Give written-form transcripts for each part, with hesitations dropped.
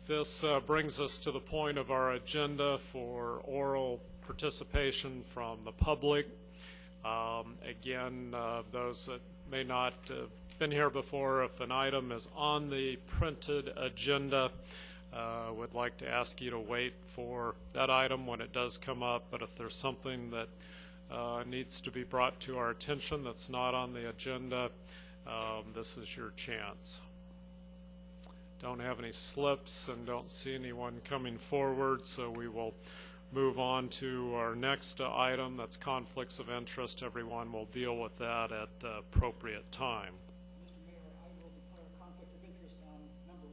This brings us to the point of our agenda for oral participation from the public. Again, those that may not have been here before, if an item is on the printed agenda, would like to ask you to wait for that item when it does come up. But if there's something that needs to be brought to our attention that's not on the agenda, this is your chance. Don't have any slips and don't see anyone coming forward, so we will move on to our next item. That's conflicts of interest. Everyone will deal with that at appropriate time. Mr. Mayor, I will declare a conflict of interest on number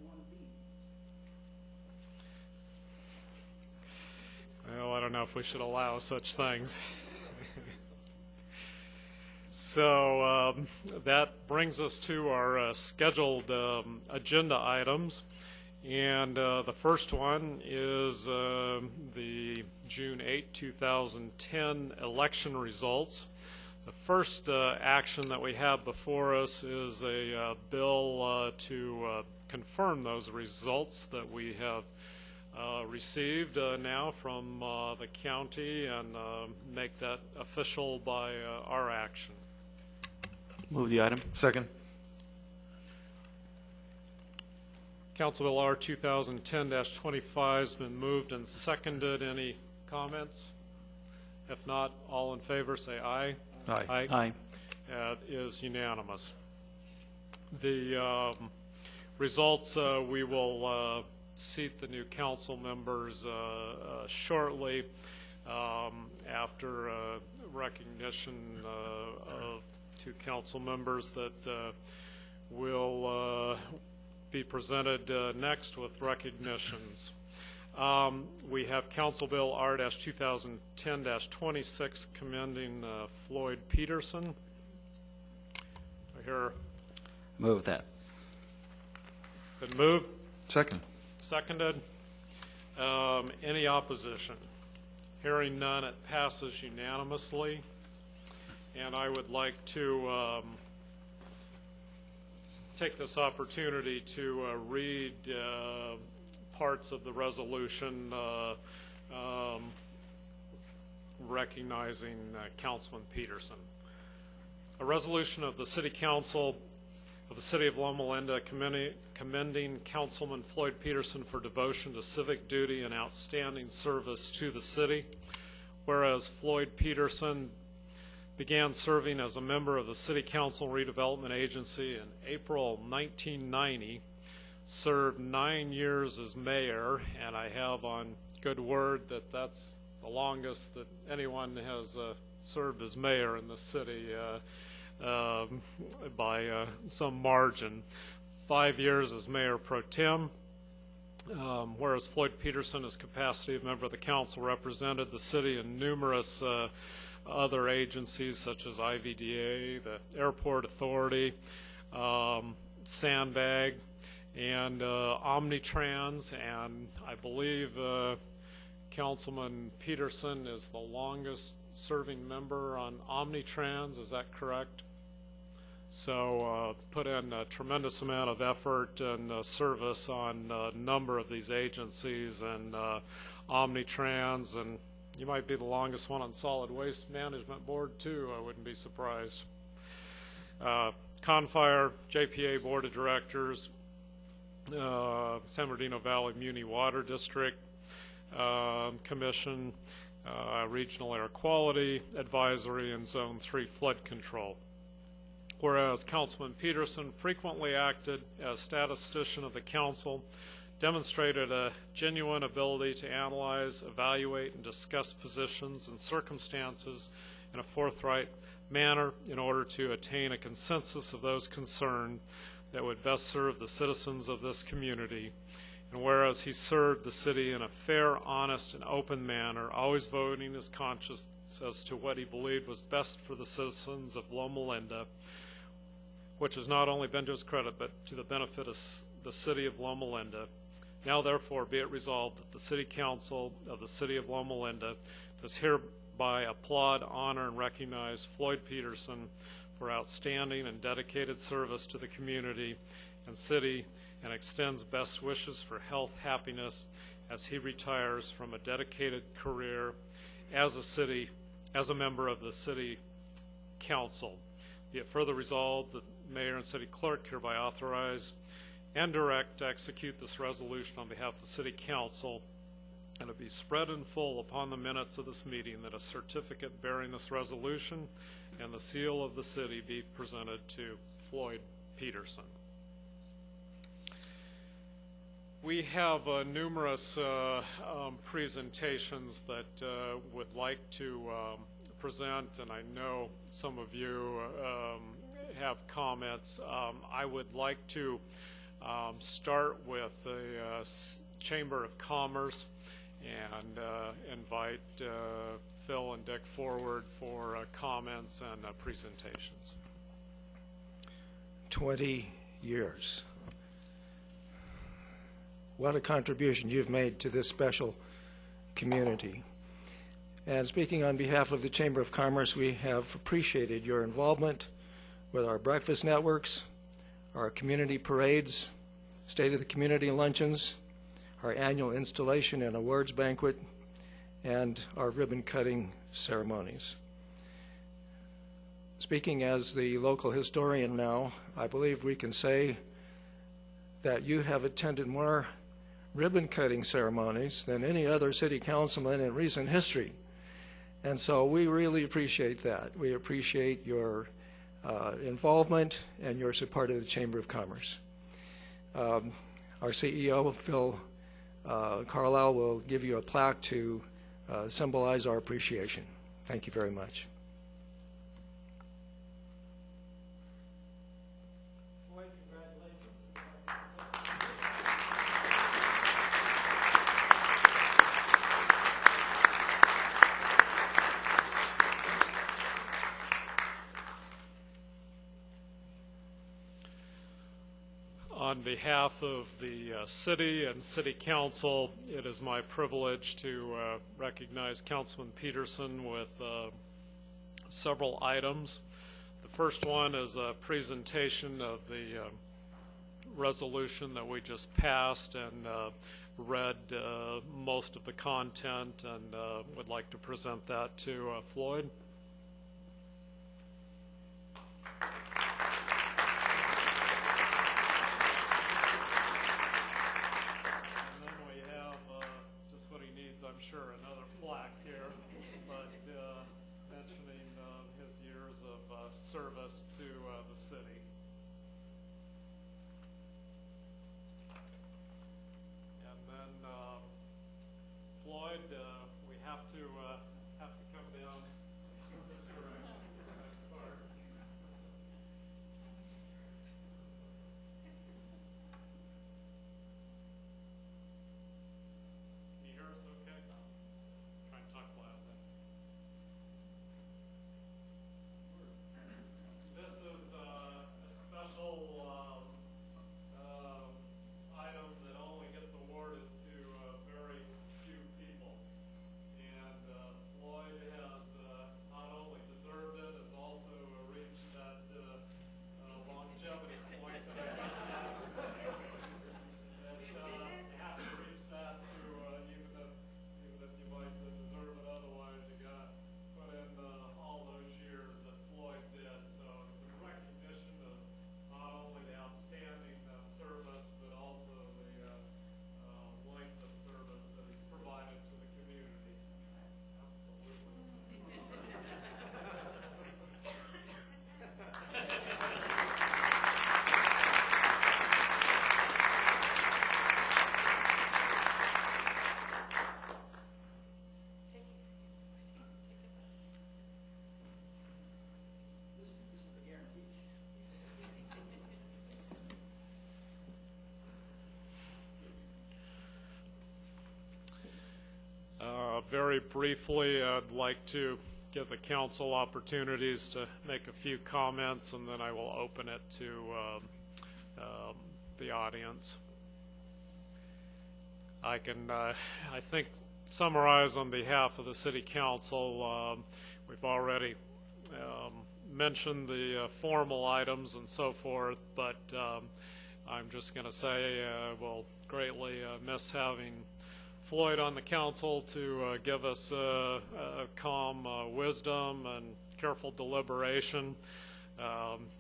1B. Well, I don't know if we should allow such things. So that brings us to our scheduled agenda items, and the first one is the June 8, 2010 election results. The first action that we have before us is a bill to confirm those results that we have received now from the county and make that official by our action. Move the item. Second. Council Bill R 2010-25 has been moved and seconded. Any comments? If not, all in favor say aye. Aye. Aye. It is unanimous. The results, we will seat the new council members shortly after recognition of two council members that will be presented next with recognitions. We have Council Bill R-2010-26 commending Floyd Peterson. I hear Move that. been moved, Second. seconded. Any opposition? Hearing none, it passes unanimously. And I would like to take this opportunity to read parts of the resolution recognizing Councilman Peterson. A resolution of the City Council of the City of Loma Linda commending Councilman Floyd Peterson for devotion to civic duty and outstanding service to the city. Whereas Floyd Peterson began serving as a member of the City Council Redevelopment Agency in April 1990, served 9 years as mayor, and I have on good word that that's the longest that anyone has served as mayor in the city by some margin. 5 years as mayor pro tem. Whereas Floyd Peterson, his capacity of member of the council, represented the city in numerous other agencies such as IVDA, the Airport Authority, Sandbag, and Omnitrans, and I believe Councilman Peterson is the longest serving member on Omnitrans. Is that correct? So put in a tremendous amount of effort and service on a number of these agencies and Omnitrans, and you might be the longest one on Solid Waste Management Board too. I wouldn't be surprised. Confire, JPA Board of Directors, San Bernardino Valley Muni Water District Commission, Regional Air Quality Advisory, and Zone 3 Flood Control. Whereas Councilman Peterson frequently acted as statistician of the council, demonstrated a genuine ability to analyze, evaluate, and discuss positions and circumstances in a forthright manner in order to attain a consensus of those concerned that would best serve the citizens of this community. And whereas he served the city in a fair, honest, and open manner, always voting his conscience as to what he believed was best for the citizens of Loma Linda, which has not only been to his credit but to the benefit of the city of Loma Linda. Now therefore be it resolved that the City Council of the City of Loma Linda does hereby applaud, honor, and recognize Floyd Peterson for outstanding and dedicated service to the community and city and extends best wishes for health, happiness as he retires from a dedicated career as a member of the City Council. Be it further resolved that Mayor and City Clerk hereby authorize and direct to execute this resolution on behalf of the City Council, and it be spread in full upon the minutes of this meeting that a certificate bearing this resolution and the seal of the city be presented to Floyd Peterson. We have numerous presentations that would like to present, and I know some of you have comments. I would like to start with the Chamber of Commerce and invite Phil and Dick forward for comments and presentations. 20 years. What a contribution you've made to this special community. And speaking on behalf of the Chamber of Commerce, we have appreciated your involvement with our breakfast networks, our community parades, State of the Community luncheons, our annual installation and awards banquet, and our ribbon-cutting ceremonies. Speaking as the local historian now, I believe we can say that you have attended more ribbon-cutting ceremonies than any other city councilman in recent history. And so we really appreciate that. We appreciate your involvement and your support of the Chamber of Commerce. Our CEO, Phil Carlisle, will give you a plaque to symbolize our appreciation. Thank you very much. Floyd, congratulations. On behalf of the city and City Council, it is my privilege to recognize Councilman Peterson with several items. The first one is a presentation of the resolution that we just passed, and read most of the content, and would like to present that to Floyd. I'm sure another plaque here, but mentioning his years of service to the city. And then Floyd, we have to come down this direction. Next part. Can you hear us okay? Try and talk loud then. This is a special item that only gets awarded to very few people. And Floyd has not only deserved it, has also reached that longevity point that I just had. That you have to reach that to even if you might deserve it otherwise, you got to put in all those years that Floyd did. So it's a recognition of not only the outstanding service, but also the length of service that he's provided to the community. Absolutely. This is the guarantee. Very briefly, I'd like to give the council opportunities to make a few comments, and then I will open it to the audience. I can, I think, summarize on behalf of the City Council. We've already mentioned the formal items and so forth, but I'm just going to say we'll greatly miss having Floyd on the council to give us calm wisdom and careful deliberation.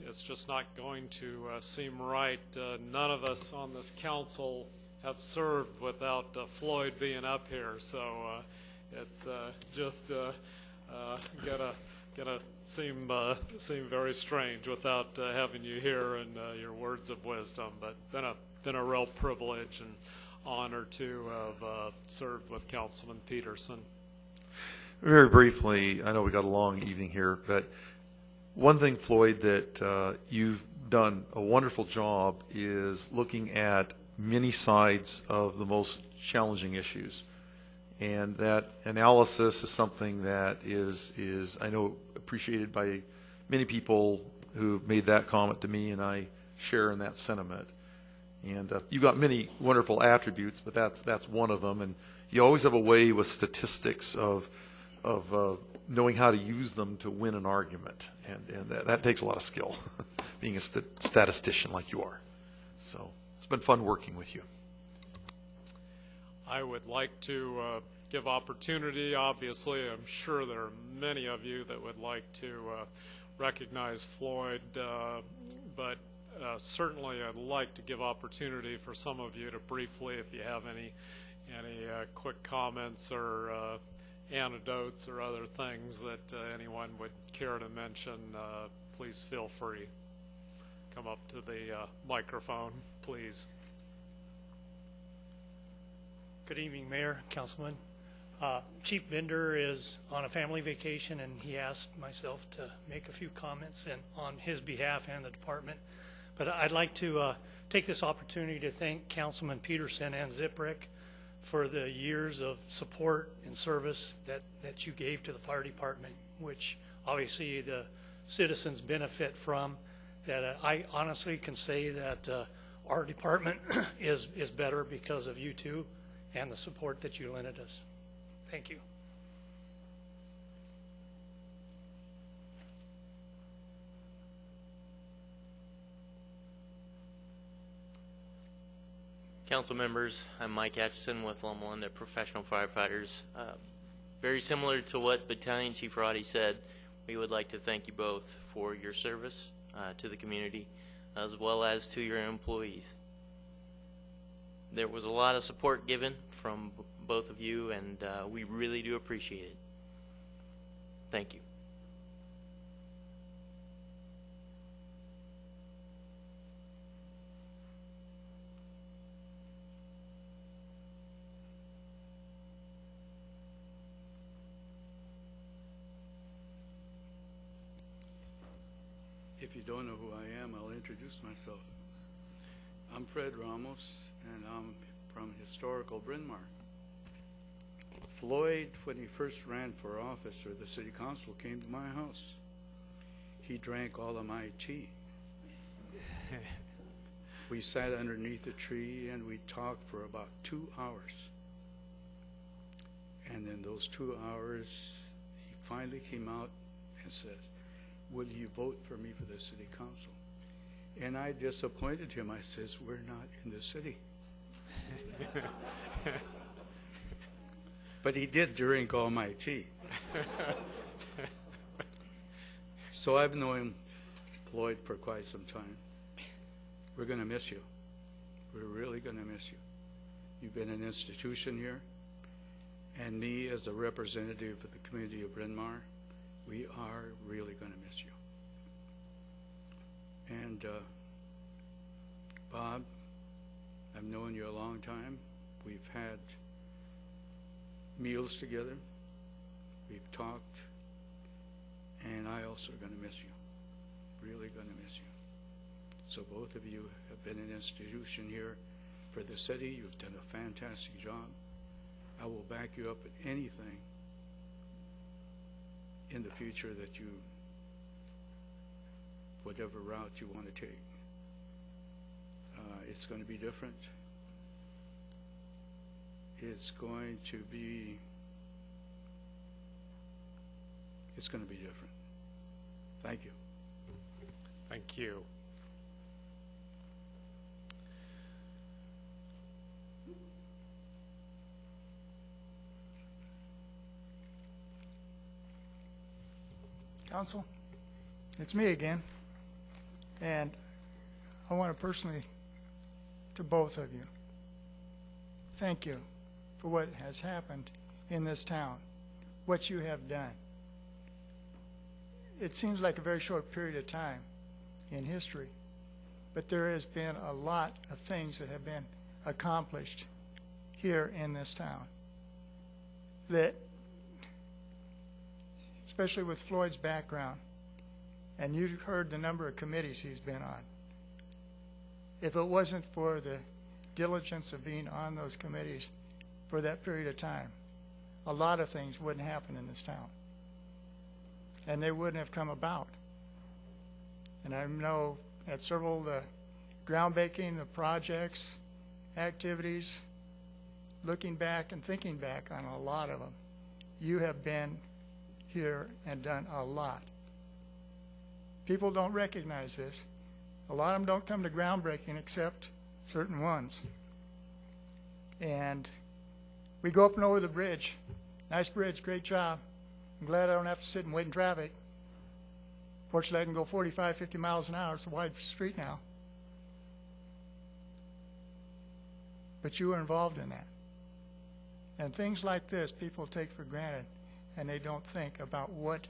It's just not going to seem right. None of us on this council have served without Floyd being up here, so it's just gonna seem very strange without having you here and your words of wisdom. But been a real privilege and honor to have served with Councilman Peterson. Very briefly, I know we got a long evening here, but one thing, Floyd, that you've done a wonderful job is looking at many sides of the most challenging issues. And that analysis is something that is I know, appreciated by many people who've made that comment to me, and I share in that sentiment. And you've got many wonderful attributes, but that's one of them. And you always have a way with statistics of knowing how to use them to win an argument, and that takes a lot of skill, being a statistician like you are. So it's been fun working with you. I would like to give opportunity. Obviously, I'm sure there are many of you that would like to recognize Floyd, but certainly I'd like to give opportunity for some of you to briefly, if you have any quick comments or anecdotes or other things that anyone would care to mention, please feel free. Come up to the microphone, please. Good evening, Mayor, Councilman. Chief Bender is on a family vacation, and he asked myself to make a few comments on his behalf and the department. But I'd like to take this opportunity to thank Councilman Peterson and Ziprick for the years of support and service that you gave to the fire department, which obviously the citizens benefit from. That I honestly can say that our department is better because of you two and the support that you lended us. Thank you. Council members, I'm Mike Atchison with Loma Professional Firefighters. Very similar to what Battalion Chief Roddy said, we would like to thank you both for your service to the community as well as to your employees. There was a lot of support given from both of you, and we really do appreciate it. Thank you. If you don't know who I am, I'll introduce myself. I'm Fred Ramos, and I'm from historical Bryn Mawr. Floyd, when he first ran for office or the city council, came to my house. He drank all of my tea. We sat underneath a tree and we talked for about 2 hours. And in those 2 hours, he finally came out and says, "Will you vote for me for the city council?" And I disappointed him. I says, "We're not in the city." But he did drink all my tea. So I've known Floyd for quite some time. We're going to miss you. We're really going to miss you. You've been an institution here. And me, as a representative of the community of Bryn Mawr, we are really going to miss you. And Bob, I've known you a long time. We've had meals together. We've talked. And I also are going to miss you. Really going to miss you. So both of you have been an institution here for the city. You've done a fantastic job. I will back you up at anything in the future that you, whatever route you want to take. It's going to be different. It's going to be different. Thank you. Thank you. Council, it's me again, and I want to personally, to both of you, thank you for what has happened in this town, what you have done. It seems like a very short period of time in history, but there has been a lot of things that have been accomplished here in this town that, especially with Floyd's background, and you heard the number of committees he's been on. If it wasn't for the diligence of being on those committees for that period of time, a lot of things wouldn't happen in this town. And they wouldn't have come about. And I know at several of the groundbreaking, the projects, activities, looking back and thinking back on a lot of them, you have been here and done a lot. People don't recognize this. A lot of them don't come to groundbreaking except certain ones. And we go up and over the bridge. Nice bridge, great job. I'm glad I don't have to sit and wait in traffic. Fortunately, I can go 45, 50 miles an hour. It's a wide street now. But you were involved in that. And things like this, people take for granted, and they don't think about what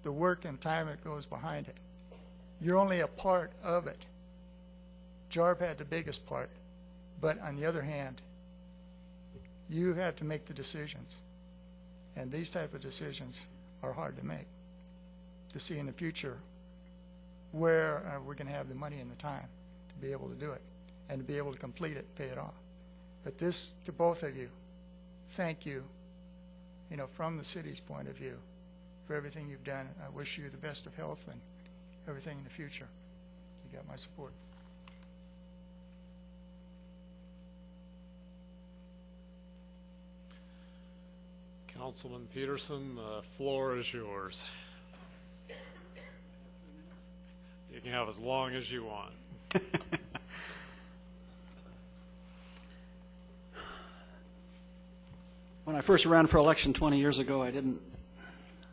the work and time that goes behind it. You're only a part of it. Jarb had the biggest part, but on the other hand, you have to make the decisions. And these type of decisions are hard to make, to see in the future where we're going to have the money and the time to be able to do it and to be able to complete it, pay it off. But this, to both of you, thank you, from the city's point of view for everything you've done. I wish you the best of health and everything in the future. You got my support. Councilman Peterson, the floor is yours. You can have as long as you want. When I first ran for election 20 years ago, I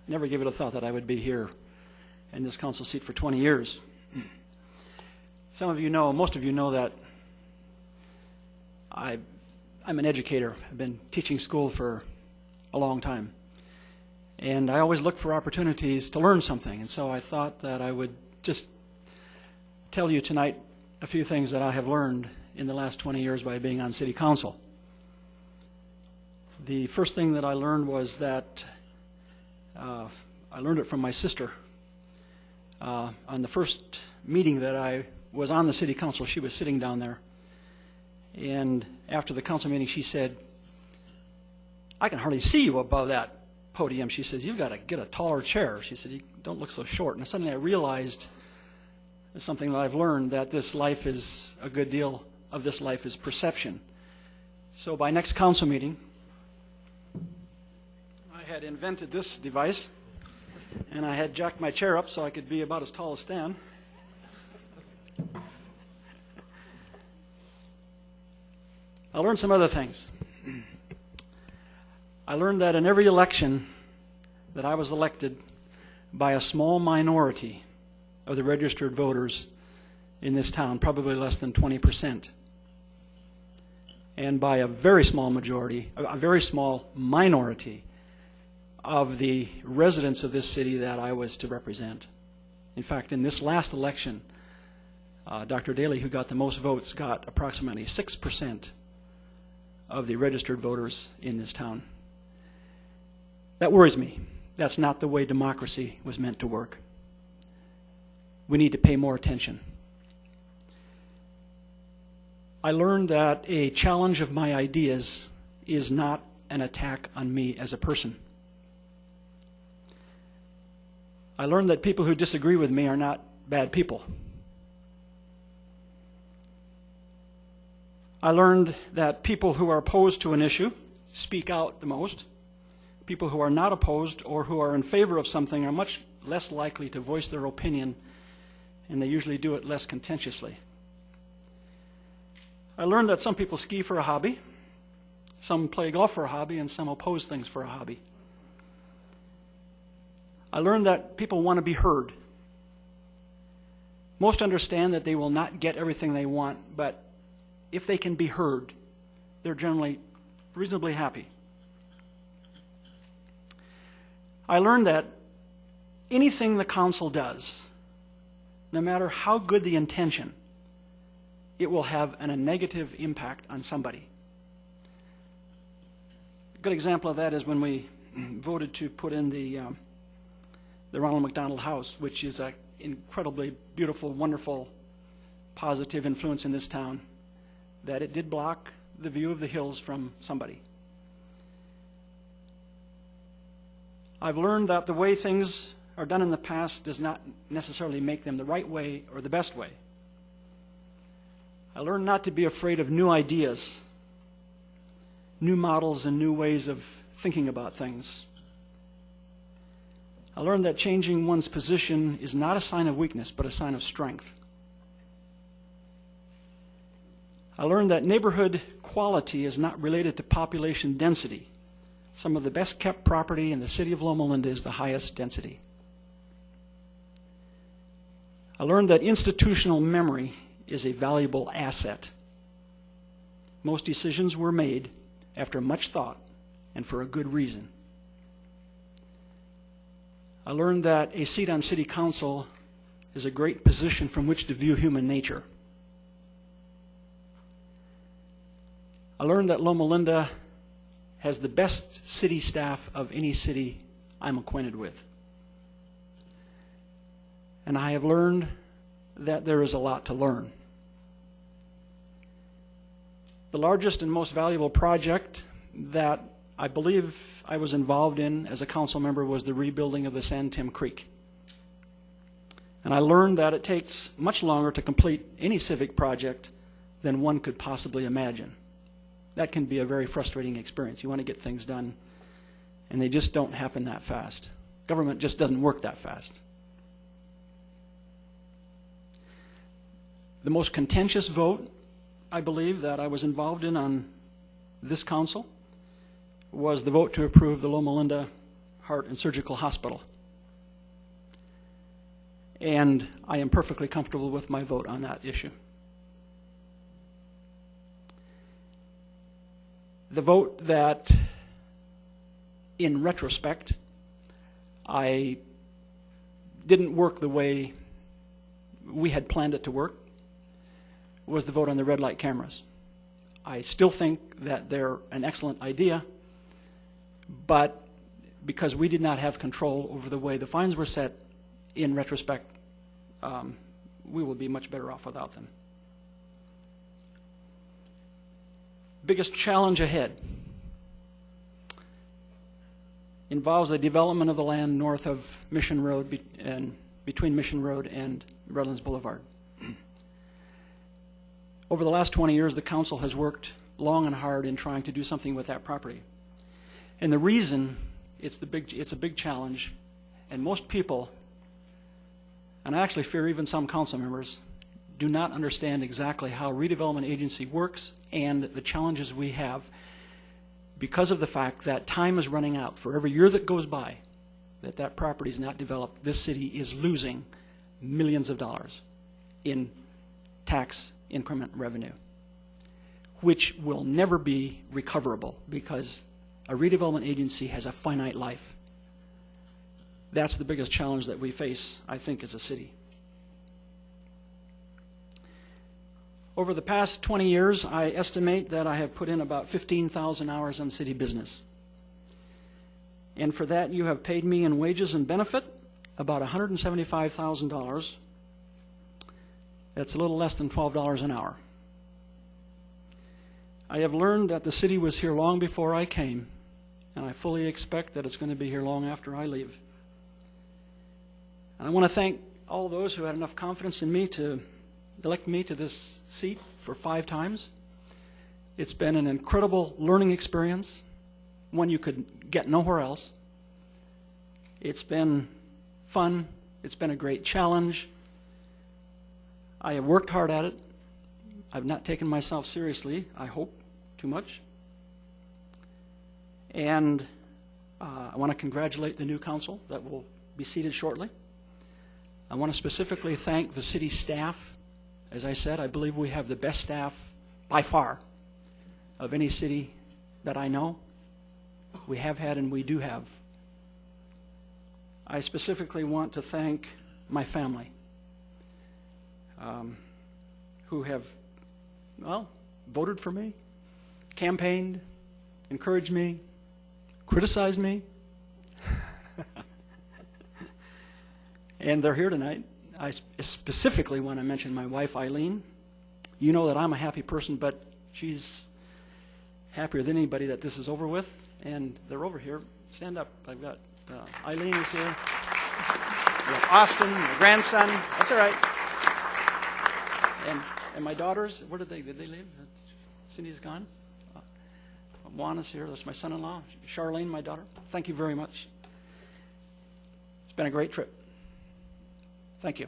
never gave it a thought that I would be here in this council seat for 20 years. Some of you know, most of you know that I'm an educator. I've been teaching school for a long time. And I always look for opportunities to learn something. And so I thought that I would just tell you tonight a few things that I have learned in the last 20 years by being on city council. The first thing that I learned was that I learned it from my sister. On the first meeting that I was on the city council, she was sitting down there. And after the council meeting, she said, "I can hardly see you above that podium." She says, "You've got to get a taller chair." She said, "You don't look so short." And suddenly I realized something that I've learned, that this life is, a good deal of this life is perception. So by next council meeting, I had invented this device, and I had jacked my chair up so I could be about as tall as Stan. I learned some other things. I learned that in every election that I was elected by a small minority of the registered voters in this town, probably less than 20%, and by a very small majority, a very small minority of the residents of this city that I was to represent. In fact, in this last election, Dr. Daley, who got the most votes, got approximately 6% of the registered voters in this town. That worries me. That's not the way democracy was meant to work. We need to pay more attention. I learned that a challenge of my ideas is not an attack on me as a person. I learned that people who disagree with me are not bad people. I learned that people who are opposed to an issue speak out the most. People who are not opposed or who are in favor of something are much less likely to voice their opinion, and they usually do it less contentiously. I learned that some people ski for a hobby, some play golf for a hobby, and some oppose things for a hobby. I learned that people want to be heard. Most understand that they will not get everything they want, but if they can be heard, they're generally reasonably happy. I learned that anything the council does, no matter how good the intention, it will have a negative impact on somebody. A good example of that is when we voted to put in the Ronald McDonald House, which is an incredibly beautiful, wonderful, positive influence in this town, that it did block the view of the hills from somebody. I've learned that the way things are done in the past does not necessarily make them the right way or the best way. I learned not to be afraid of new ideas, new models, and new ways of thinking about things. I learned that changing one's position is not a sign of weakness, but a sign of strength. I learned that neighborhood quality is not related to population density. Some of the best kept property in the city of Loma Linda is the highest density. I learned that institutional memory is a valuable asset. Most decisions were made after much thought and for a good reason. I learned that a seat on city council is a great position from which to view human nature. I learned that Loma Linda has the best city staff of any city I'm acquainted with. And I have learned that there is a lot to learn. The largest and most valuable project that I believe I was involved in as a council member was the rebuilding of the San Tim Creek. And I learned that it takes much longer to complete any civic project than one could possibly imagine. That can be a very frustrating experience. You want to get things done, and they just don't happen that fast. Government just doesn't work that fast. The most contentious vote, I believe, that I was involved in on this council was the vote to approve the Loma Linda Heart and Surgical Hospital. And I am perfectly comfortable with my vote on that issue. The vote that, in retrospect, I didn't work the way we had planned it to work was the vote on the red light cameras. I still think that they're an excellent idea, but because we did not have control over the way the fines were set, in retrospect, we will be much better off without them. Biggest challenge ahead involves the development of the land north of Mission Road and between Mission Road and Redlands Boulevard. Over the last 20 years, the council has worked long and hard in trying to do something with that property. And the reason it's a big challenge, and most people, and I actually fear even some council members, do not understand exactly how redevelopment agency works and the challenges we have because of the fact that time is running out. For every year that goes by that property is not developed, this city is losing millions of dollars in tax increment revenue, which will never be recoverable because a redevelopment agency has a finite life. That's the biggest challenge that we face, I think, as a city. Over the past 20 years, I estimate that I have put in about 15,000 hours on city business. And for that, you have paid me in wages and benefit about $175,000. That's a little less than $12 an hour. I have learned that the city was here long before I came, and I fully expect that it's going to be here long after I leave. And I want to thank all those who had enough confidence in me to elect me to this seat for 5 times. It's been an incredible learning experience, one you could get nowhere else. It's been fun. It's been a great challenge. I have worked hard at it. I've not taken myself seriously, I hope, too much. And I want to congratulate the new council that will be seated shortly. I want to specifically thank the city staff. As I said, I believe we have the best staff by far of any city that I know. We have had and we do have. I specifically want to thank my family, who have, well, voted for me, campaigned, encouraged me, criticized me, and they're here tonight. I specifically want to mention my wife, Eileen. You know that I'm a happy person, but she's happier than anybody that this is over with, and they're over here. Stand up. I've got Eileen is here. We have Austin, my grandson. That's all right. And my daughters, where did they live? Cindy's gone. Juana's here. That's my son-in-law. Charlene, my daughter. Thank you very much. It's been a great trip. Thank you.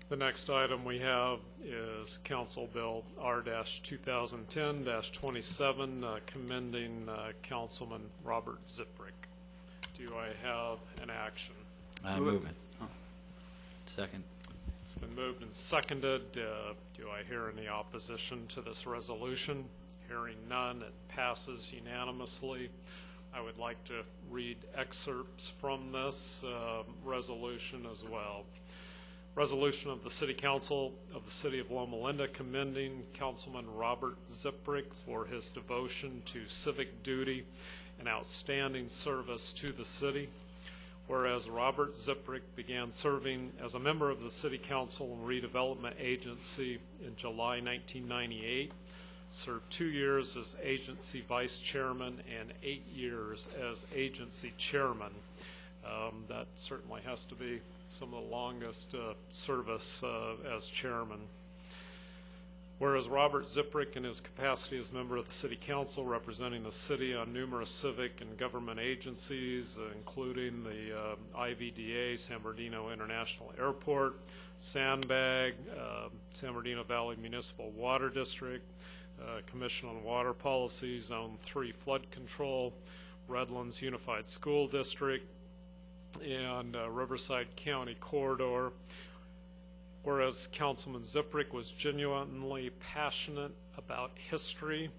The next item we have is Council Bill R-2010-27, commending Councilman Robert Ziprick. Do I have an action? Move it. Second. It's been moved and seconded. Do I hear any opposition to this resolution? Hearing none, it passes unanimously. I would like to read excerpts from this resolution as well. Resolution of the City Council of the City of Loma Linda commending Councilman Robert Ziprick for his devotion to civic duty and outstanding service to the city. Whereas Robert Ziprick began serving as a member of the City Council and Redevelopment Agency in July 1998, served 2 years as agency vice chairman and 8 years as agency chairman. That certainly has to be some of the longest service as chairman. Whereas Robert Ziprick, in his capacity as member of the City Council representing the city on numerous civic and government agencies, including the IVDA, San Bernardino International Airport, Sandbag, San Bernardino Valley Municipal Water District, Commission on Water Policy, Zone 3 Flood Control, Redlands Unified School District, and Riverside County Corridor. Whereas Councilman Ziprick was genuinely passionate about history,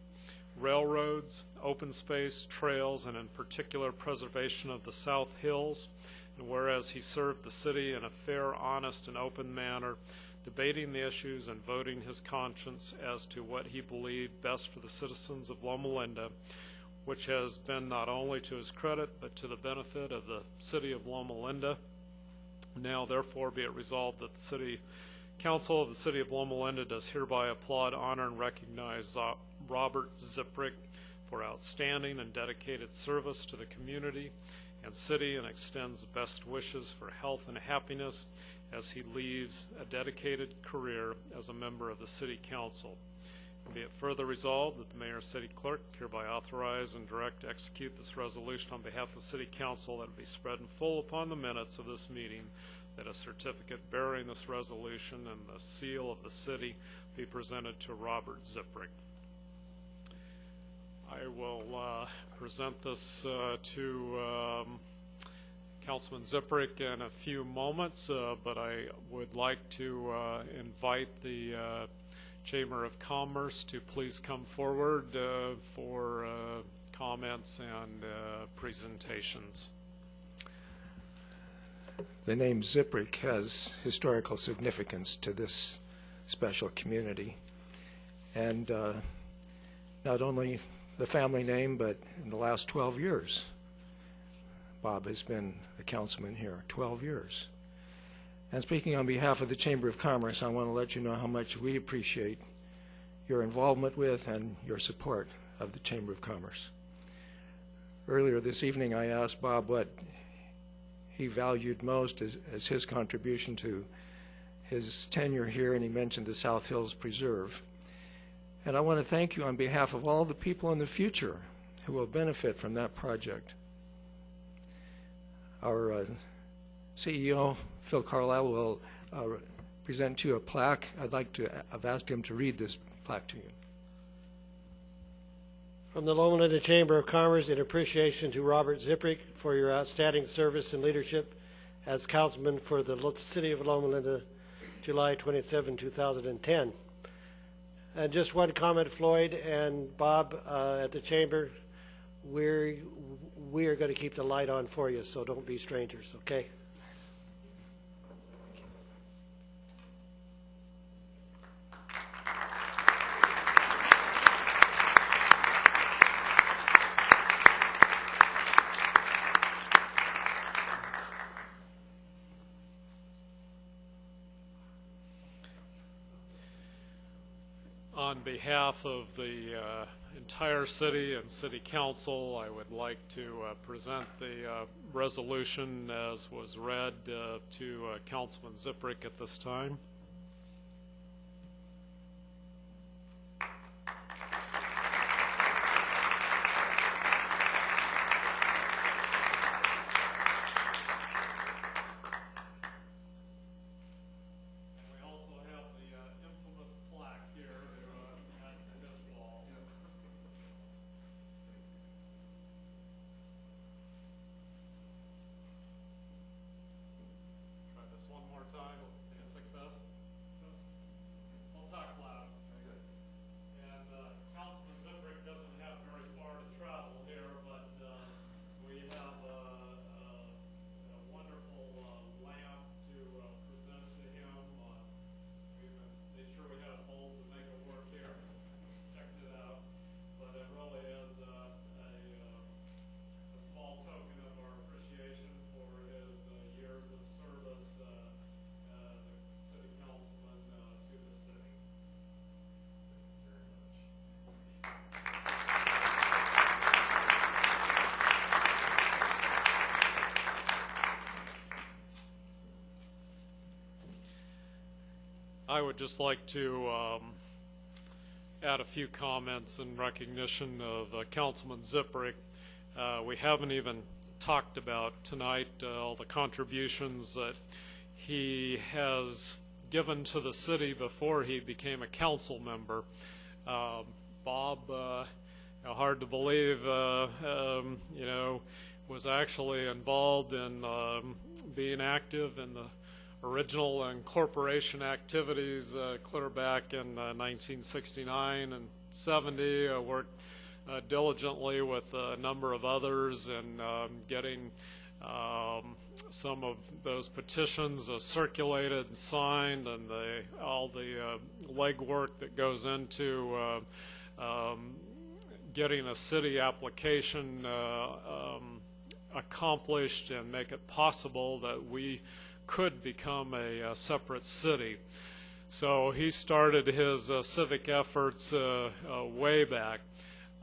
railroads, open space, trails, and in particular preservation of the South Hills. And whereas he served the city in a fair, honest, and open manner, debating the issues and voting his conscience as to what he believed best for the citizens of Loma Linda, which has been not only to his credit, but to the benefit of the city of Loma Linda. Now, therefore, be it resolved that the City Council of the City of Loma Linda does hereby applaud, honor, and recognize Robert Ziprick for outstanding and dedicated service to the community and city, and extends best wishes for health and happiness as he leaves a dedicated career as a member of the City Council. Be it further resolved that the Mayor and City Clerk hereby authorize and direct to execute this resolution on behalf of the City Council, that it be spread in full upon the minutes of this meeting, that a certificate bearing this resolution and the seal of the city be presented to Robert Ziprick. I will present this to Councilman Ziprick in a few moments, but I would like to invite the Chamber of Commerce to please come forward for comments and presentations. The name Ziprick has historical significance to this special community. And not only the family name, but in the last 12 years, Bob has been a councilman here, 12 years. And speaking on behalf of the Chamber of Commerce, I want to let you know how much we appreciate your involvement with and your support of the Chamber of Commerce. Earlier this evening, I asked Bob what he valued most as his contribution to his tenure here, and he mentioned the South Hills Preserve. And I want to thank you on behalf of all the people in the future who will benefit from that project. Our CEO, Phil Carlisle, will present to you a plaque. I've asked him to read this plaque to you. From the Loma Linda Chamber of Commerce, in appreciation to Robert Ziprick for your outstanding service and leadership as councilman for the city of Loma Linda, July 27, 2010. And just one comment, Floyd and Bob at the chamber, we are going to keep the light on for you, so don't be strangers, okay? On behalf of the entire city and city council, I would like to present the resolution as was read to Councilman Ziprick at this time. I would just like to add a few comments in recognition of Councilman Ziprick. We haven't even talked about tonight all the contributions that he has given to the city before he became a council member. Bob, hard to believe, was actually involved in being active in the original incorporation activities clear back in 1969 and 70. Worked diligently with a number of others and getting some of those petitions circulated and signed, and all the legwork that goes into getting a city application accomplished and make it possible that we could become a separate city. So he started his civic efforts way back.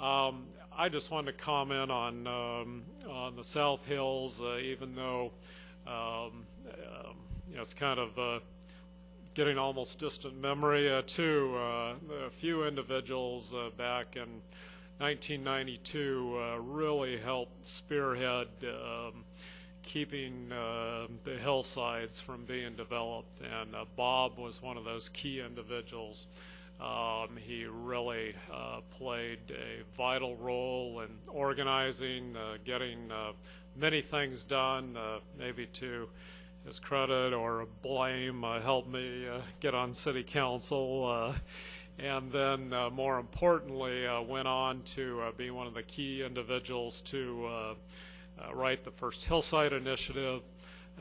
I just wanted to comment on the South Hills, even though it's kind of getting almost distant memory too. A few individuals back in 1992 really helped spearhead keeping the hillsides from being developed, and Bob was one of those key individuals. He really played a vital role in organizing, getting many things done, maybe to his credit or blame, helped me get on city council, and then more importantly went on to be one of the key individuals to write the first Hillside Initiative,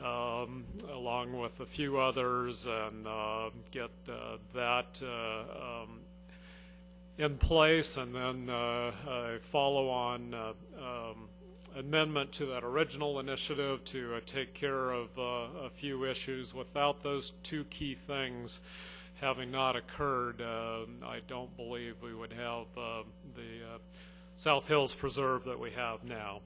along with a few others, and get that in place, and then a follow-on amendment to that original initiative to take care of a few issues. Without those two key things having not occurred, I don't believe we would have the South Hills Preserve that we have now.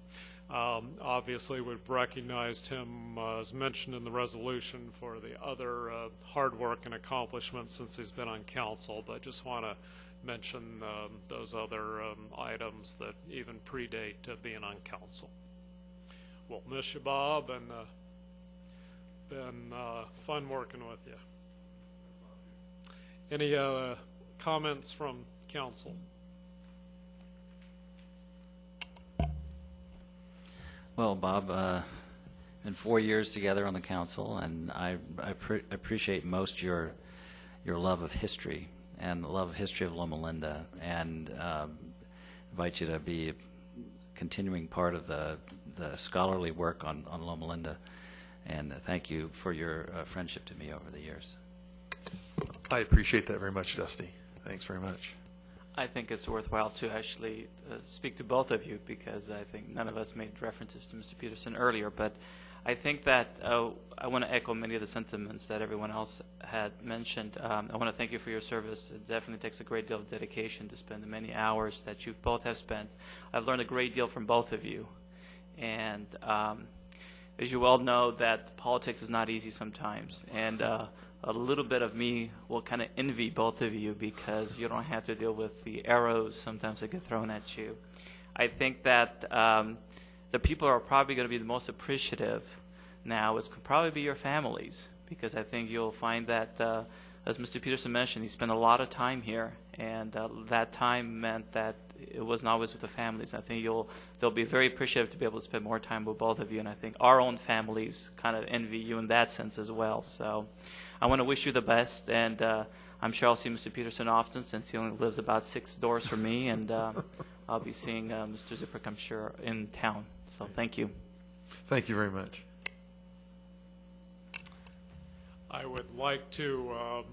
Obviously, we've recognized him, as mentioned in the resolution, for the other hard work and accomplishments since he's been on council, but just want to mention those other items that even predate being on council. We'll miss you, Bob, and been fun working with you. Any comments from council? Well, Bob, been 4 years together on the council, and I appreciate most your love of history and the love of history of Loma Linda, and invite you to be a continuing part of the scholarly work on Loma Linda. And thank you for your friendship to me over the years. I appreciate that very much, Dusty. Thanks very much. I think it's worthwhile to actually speak to both of you, because I think none of us made references to Mr. Peterson earlier, but I think that I want to echo many of the sentiments that everyone else had mentioned. I want to thank you for your service. It definitely takes a great deal of dedication to spend the many hours that you both have spent. I've learned a great deal from both of you, and as you well know, that politics is not easy sometimes, and a little bit of me will kind of envy both of you, because you don't have to deal with the arrows sometimes that get thrown at you. I think that the people who are probably going to be the most appreciative now is probably be your families, because I think you'll find that, as Mr. Peterson mentioned, he spent a lot of time here, and that time meant that it wasn't always with the families. I think they'll be very appreciative to be able to spend more time with both of you, and I think our own families kind of envy you in that sense as well. So I want to wish you the best, and I'm sure I'll see Mr. Peterson often, since he only lives about 6 doors from me, and I'll be seeing Mr. Zipprick, I'm sure, in town. So thank you. Thank you very much. I would like to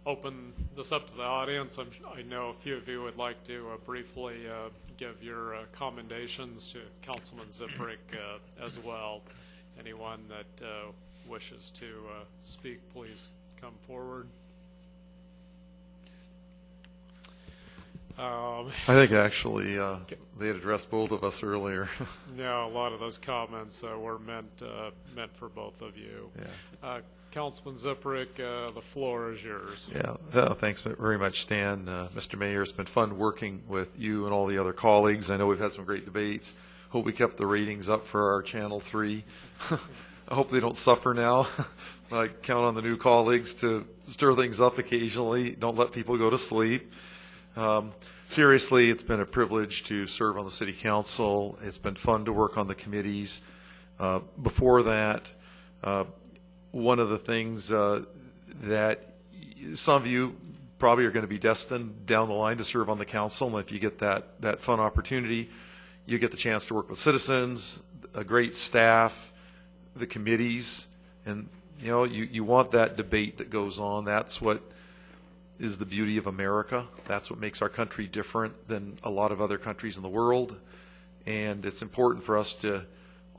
open this up to the audience. I know a few of you would like to briefly give your commendations to Councilman Zipprick as well. Anyone that wishes to speak, please come forward. I think actually they had addressed both of us earlier. No, a lot of those comments were meant for both of you. Yeah. Councilman Zipprick, the floor is yours. Yeah, thanks very much, Stan. Mr. Mayor, it's been fun working with you and all the other colleagues. I know we've had some great debates. Hope we kept the ratings up for our Channel 3. I hope they don't suffer now. I count on the new colleagues to stir things up occasionally. Don't let people go to sleep. Seriously, it's been a privilege to serve on the City Council. It's been fun to work on the committees. Before that, one of the things that some of you probably are going to be destined down the line to serve on the council, and if you get that fun opportunity, you get the chance to work with citizens, a great staff, the committees, and you want that debate that goes on. That's what is the beauty of America. That's what makes our country different than a lot of other countries in the world, and it's important for us to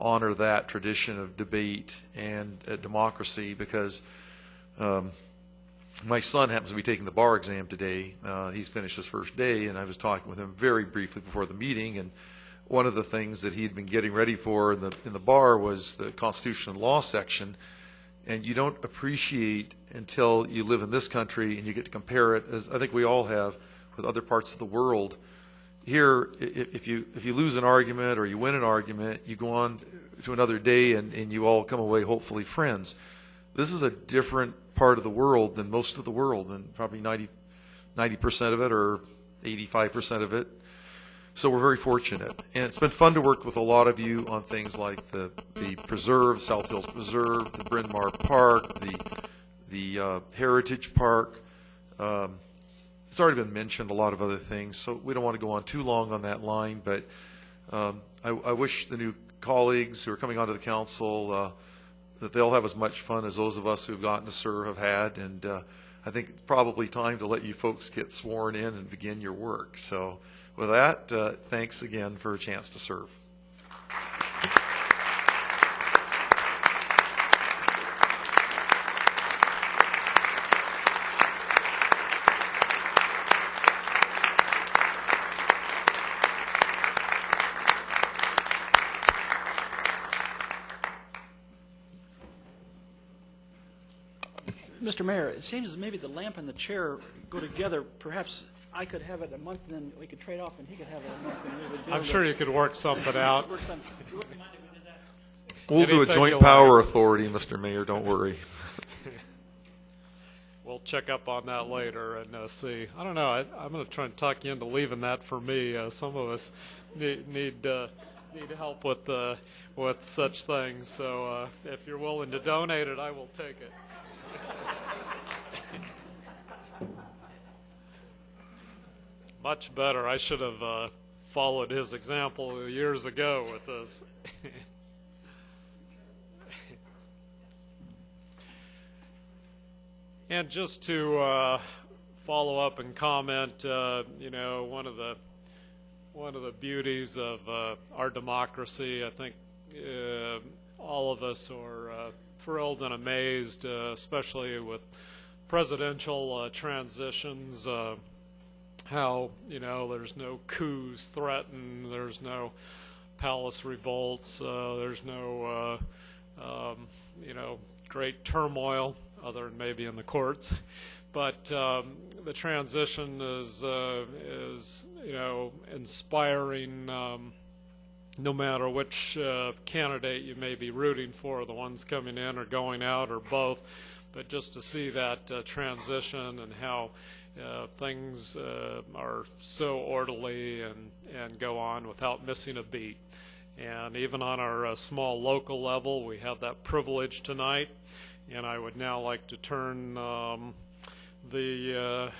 honor that tradition of debate and democracy, because my son happens to be taking the bar exam today. He's finished his first day, and I was talking with him very briefly before the meeting, and one of the things that he'd been getting ready for in the bar was the Constitution and Law section, and you don't appreciate until you live in this country and you get to compare it, as I think we all have, with other parts of the world. Here, if you lose an argument or you win an argument, you go on to another day and you all come away hopefully friends. This is a different part of the world than most of the world, and probably 90% of it or 85% of it. So we're very fortunate. And it's been fun to work with a lot of you on things like the preserve, South Hills Preserve, the Bryn Mawr Park, the Heritage Park. It's already been mentioned, a lot of other things, so we don't want to go on too long on that line, but I wish the new colleagues who are coming onto the council that they'll have as much fun as those of us who've gotten to serve have had, and I think it's probably time to let you folks get sworn in and begin your work. So with that, thanks again for a chance to serve. Mr. Mayor, it seems maybe the lamp and the chair go together. Perhaps I could have it a month, and then we could trade off, and he could have it a month, and we would be I'm able sure to you could work something out. work some. We'll do a Anything joint you power like. authority, Mr. Mayor, don't worry. We'll check up on that later and see. I don't know. I'm going to try and talk you into leaving that for me. Some of us need help with such things. So if you're willing to donate it, I will take it. Much better. I should have followed his example years ago with this. And just to follow up and comment, one of the beauties of our democracy, I think all of us are thrilled and amazed, especially with presidential transitions, how there's no coups threatened, there's no palace revolts, there's no great turmoil, other than maybe in the courts, but the transition is inspiring. No matter which candidate you may be rooting for, the ones coming in or going out or both, but just to see that transition and how things are so orderly and go on without missing a beat. And even on our small local level, we have that privilege tonight. And I would now like to turn the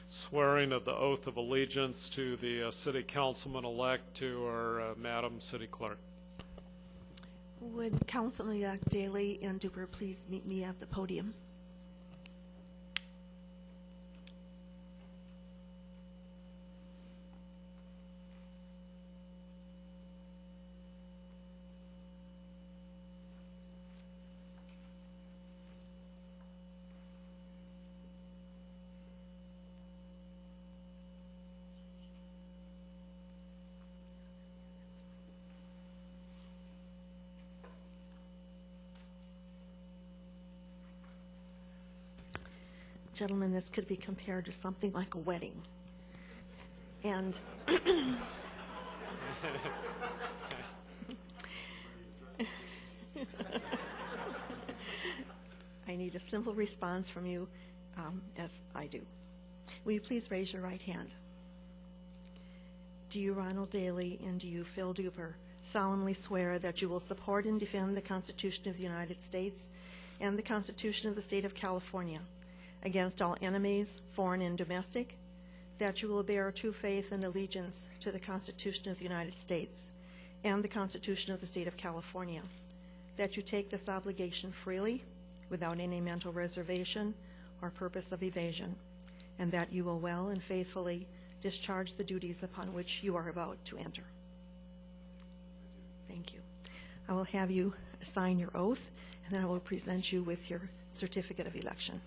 swearing of the oath of allegiance to the city councilman-elect to our Madam City Clerk. Would Councilman-elect Daley and Duper please meet me at the podium? Gentlemen, this could be compared to something like a wedding. And I need a simple response from you, as I do. Will you please raise your right hand? Do you, Ronald Daley, and do you, Phil Duper, solemnly swear that you will support and defend the Constitution of the United States and the Constitution of the State of California against all enemies, foreign and domestic, that you will bear true faith and allegiance to the Constitution of the United States and the Constitution of the State of California, that you take this obligation freely, without any mental reservation or purpose of evasion, and that you will well and faithfully discharge the duties upon which you are about to enter. Thank you. I will have you sign your oath, and then I will present you with your certificate of election.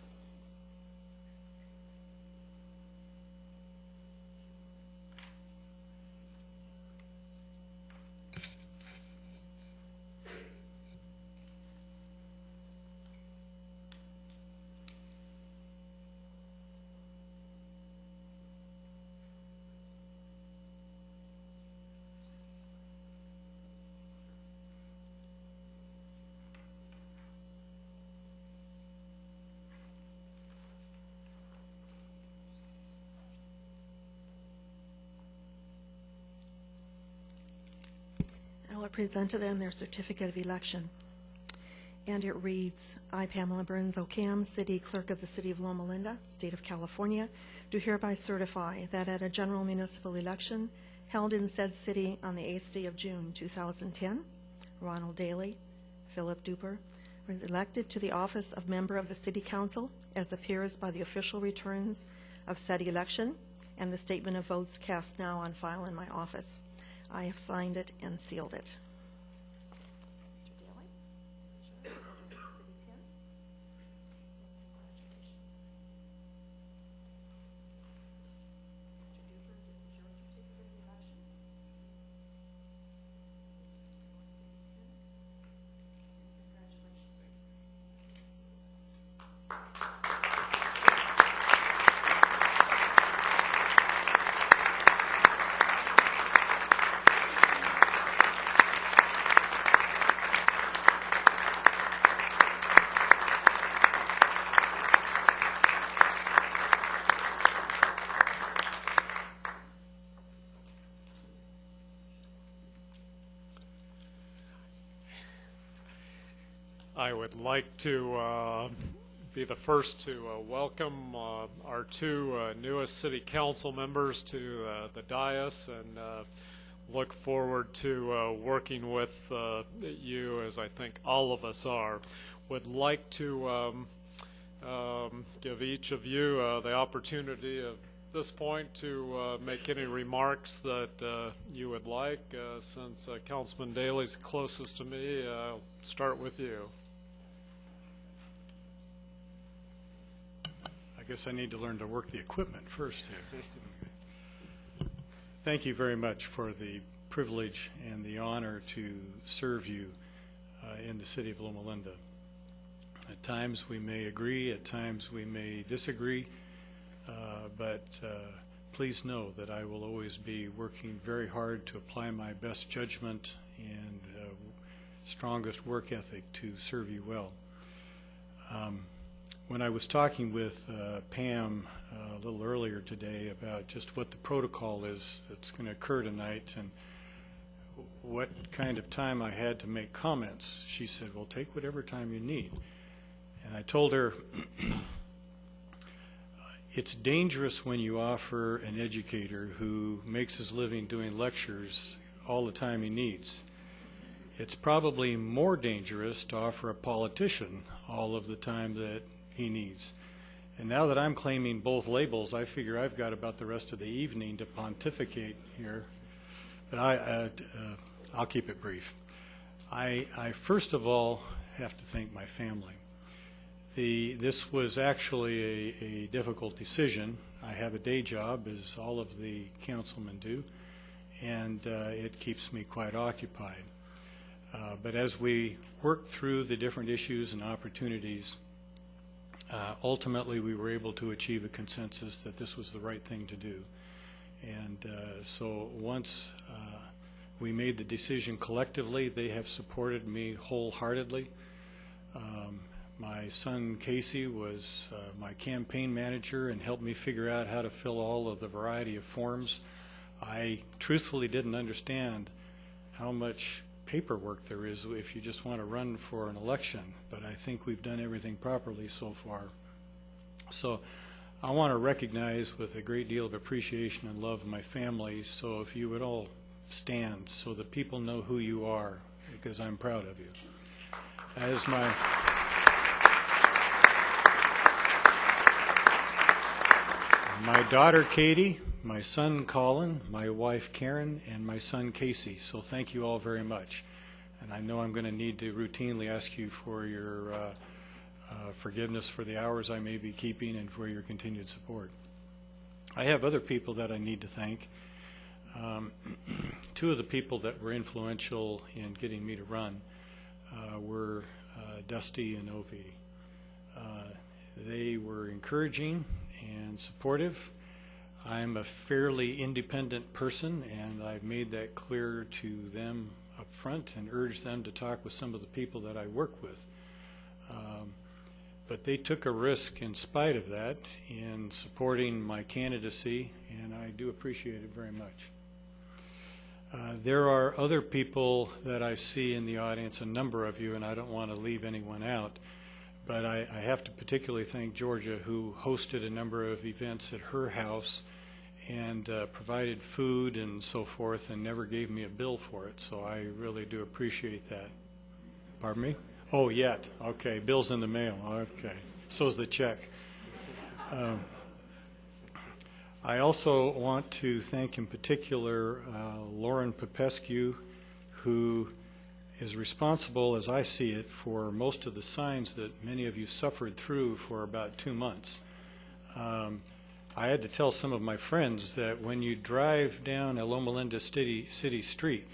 I will present to them their certificate of election. And it reads, I, Pamela Burns Ocam, City Clerk of the City of Loma Linda, State of California, do hereby certify that at a general municipal election held in said city on the 8th day of June 2010, Ronald Daley, Philip Duper, was elected to the office of member of the City Council as appears by the official returns of said election and the statement of votes cast now on file in my office. I have signed it and sealed it. Mr. Daley? Sure. City pin. Mr. Duper, this is your certificate of election. Congratulations. I would like to be the first to welcome our two newest city council members to the dais, and look forward to working with you, as I think all of us are. Would like to give each of you the opportunity at this point to make any remarks that you would like. Since Councilman Daly's closest to me, I'll start with you. I guess I need to learn to work the equipment first here. Thank you very much for the privilege and the honor to serve you in the city of Loma Linda. At times we may agree, at times we may disagree, but please know that I will always be working very hard to apply my best judgment and strongest work ethic to serve you well. When I was talking with Pam a little earlier today about just what the protocol is that's going to occur tonight and what kind of time I had to make comments, she said, well, take whatever time you need. And I told her, it's dangerous when you offer an educator who makes his living doing lectures all the time he needs. It's probably more dangerous to offer a politician all of the time that he needs. And now that I'm claiming both labels, I figure I've got about the rest of the evening to pontificate here. But I'll keep it brief. I first of all have to thank my family. This was actually a difficult decision. I have a day job, as all of the councilmen do, and it keeps me quite occupied. But as we worked through the different issues and opportunities, ultimately we were able to achieve a consensus that this was the right thing to do. And so once we made the decision collectively, they have supported me wholeheartedly. My son Casey was my campaign manager and helped me figure out how to fill all of the variety of forms. I truthfully didn't understand how much paperwork there is if you just want to run for an election, but I think we've done everything properly so far. So I want to recognize with a great deal of appreciation and love my family, so if you would all stand so that people know who you are, because I'm proud of you. As my daughter Katie, my son Colin, my wife Karen, and my son Casey. So thank you all very much. And I know I'm going to need to routinely ask you for your forgiveness for the hours I may be keeping and for your continued support. I have other people that I need to thank. Two of the people that were influential in getting me to run were Dusty and Ovi. They were encouraging and supportive. I'm a fairly independent person, and I've made that clear to them up front and urged them to talk with some of the people that I work with. But they took a risk in spite of that in supporting my candidacy, and I do appreciate it very much. There are other people that I see in the audience, a number of you, and I don't want to leave anyone out, but I have to particularly thank Georgia, who hosted a number of events at her house and provided food and so forth and never gave me a bill for it, so I really do appreciate that. Pardon me? Oh, yet. Okay, bill's in the mail. Okay, so's the check. I also want to thank in particular Lauren Popescu, who is responsible, as I see it, for most of the signs that many of you suffered through for about 2 months. I had to tell some of my friends that when you drive down a Loma Linda city street,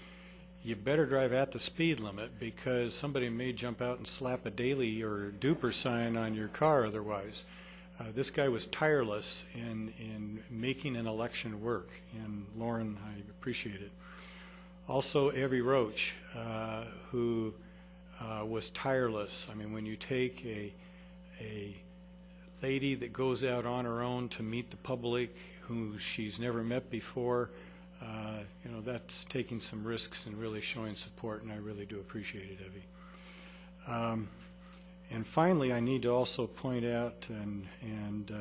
you better drive at the speed limit, because somebody may jump out and slap a daily or duper sign on your car otherwise. This guy was tireless in making an election work, and Lauren, I appreciate it. Also, Evie Roach, who was tireless. I mean, when you take a lady that goes out on her own to meet the public who she's never met before, you know, that's taking some risks and really showing support, and I really do appreciate it, Evie. And finally, I need to also point out and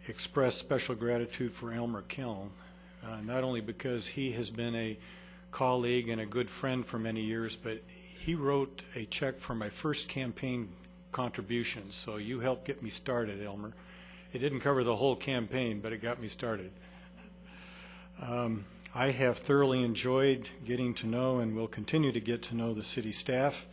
express special gratitude for Elmer Kelm, not only because he has been a colleague and a good friend for many years, but he wrote a check for my first campaign contributions. So you helped get me started, Elmer. It didn't cover the whole campaign, but it got me started. I have thoroughly enjoyed getting to know and will continue to get to know the city staff.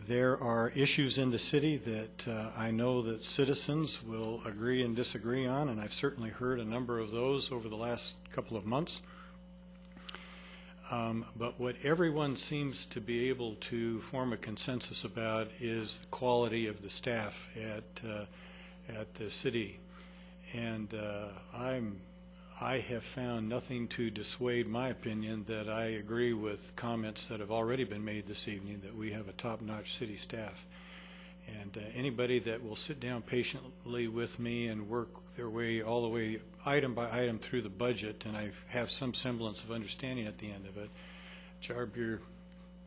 There are issues in the city that I know that citizens will agree and disagree on, and I've certainly heard a number of those over the last couple of months. But what everyone seems to be able to form a consensus about is the quality of the staff at the city. And I have found nothing to dissuade my opinion that I agree with comments that have already been made this evening, that we have a top-notch city staff. And anybody that will sit down patiently with me and work their way all the way item by item through the budget, and I have some semblance of understanding at the end of it, Jarb,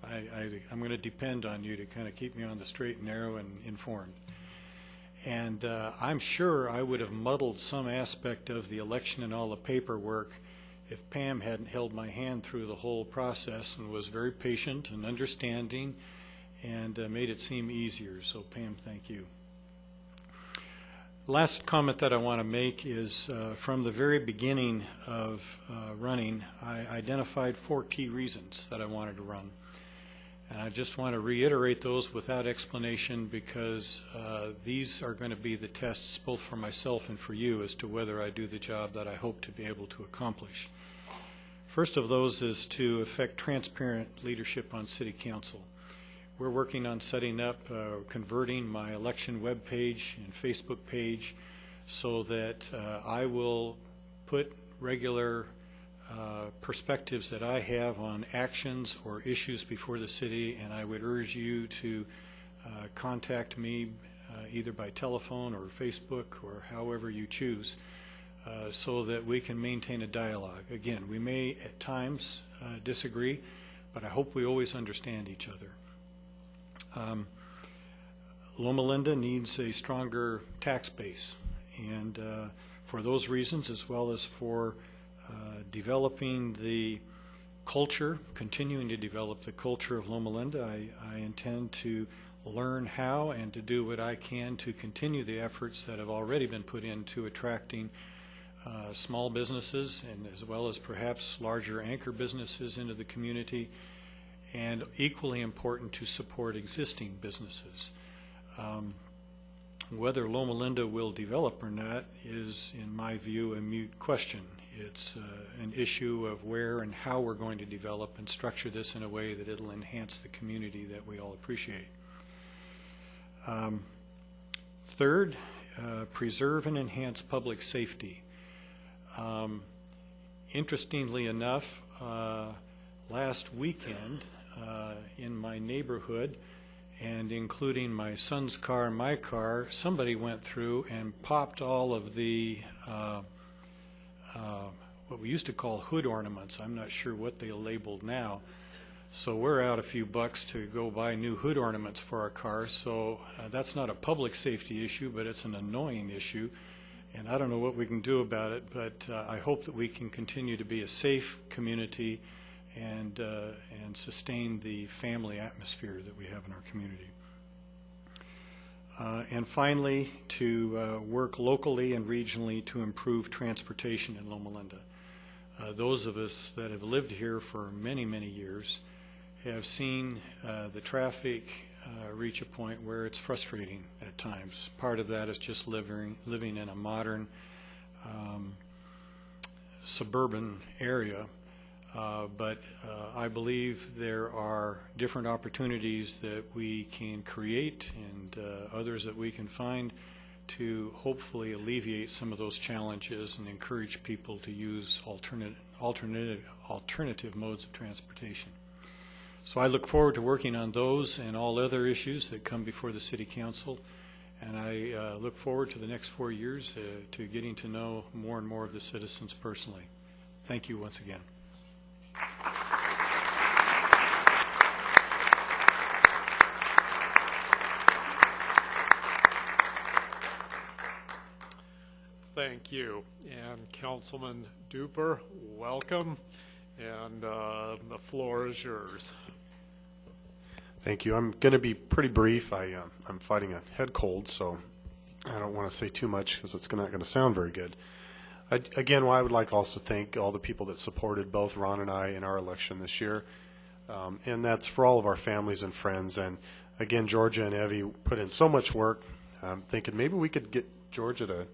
I'm going to depend on you to kind of keep me on the straight and narrow and informed. And I'm sure I would have muddled some aspect of the election and all the paperwork if Pam hadn't held my hand through the whole process and was very patient and understanding and made it seem easier. So Pam, thank you. Last comment that I want to make is from the very beginning of running, I identified 4 key reasons that I wanted to run. And I just want to reiterate those without explanation, because these are going to be the tests both for myself and for you as to whether I do the job that I hope to be able to accomplish. First of those is to effect transparent leadership on City Council. We're working on setting up, converting my election web page and Facebook page so that I will put regular perspectives that I have on actions or issues before the city, and I would urge you to contact me either by telephone or Facebook or however you choose so that we can maintain a dialogue. Again, we may at times disagree, but I hope we always understand each other. Loma Linda needs a stronger tax base, and for those reasons, as well as for developing the culture, continuing to develop the culture of Loma Linda, I intend to learn how and to do what I can to continue the efforts that have already been put into attracting small businesses, and as well as perhaps larger anchor businesses into the community, and equally important to support existing businesses. Whether Loma Linda will develop or not is, in my view, a moot question. It's an issue of where and how we're going to develop and structure this in a way that it'll enhance the community that we all appreciate. Third, preserve and enhance public safety. Interestingly enough, last weekend in my neighborhood, and including my son's car and my car, somebody went through and popped all of the what we used to call hood ornaments. I'm not sure what they labeled now. So we're out a few bucks to go buy new hood ornaments for our cars. So that's not a public safety issue, but it's an annoying issue. And I don't know what we can do about it, but I hope that we can continue to be a safe community and sustain the family atmosphere that we have in our community. And finally, to work locally and regionally to improve transportation in Loma Linda. Those of us that have lived here for many, many years have seen the traffic reach a point where it's frustrating at times. Part of that is just living in a modern suburban area. But I believe there are different opportunities that we can create and others that we can find to hopefully alleviate some of those challenges and encourage people to use alternative modes of transportation. So I look forward to working on those and all other issues that come before the City Council, and I look forward to the next 4 years to getting to know more and more of the citizens personally. Thank you once again. thank you. And Councilman Duper, welcome, and the floor is yours. Thank you. I'm going to be pretty brief. I'm fighting a head cold, so I don't want to say too much because it's not going to sound very good. Again, I would like also to thank all the people that supported both Ron and I in our election this year, and that's for all of our families and friends. And again, Georgia and Evie put in so much work. I'm thinking maybe we could get Georgia to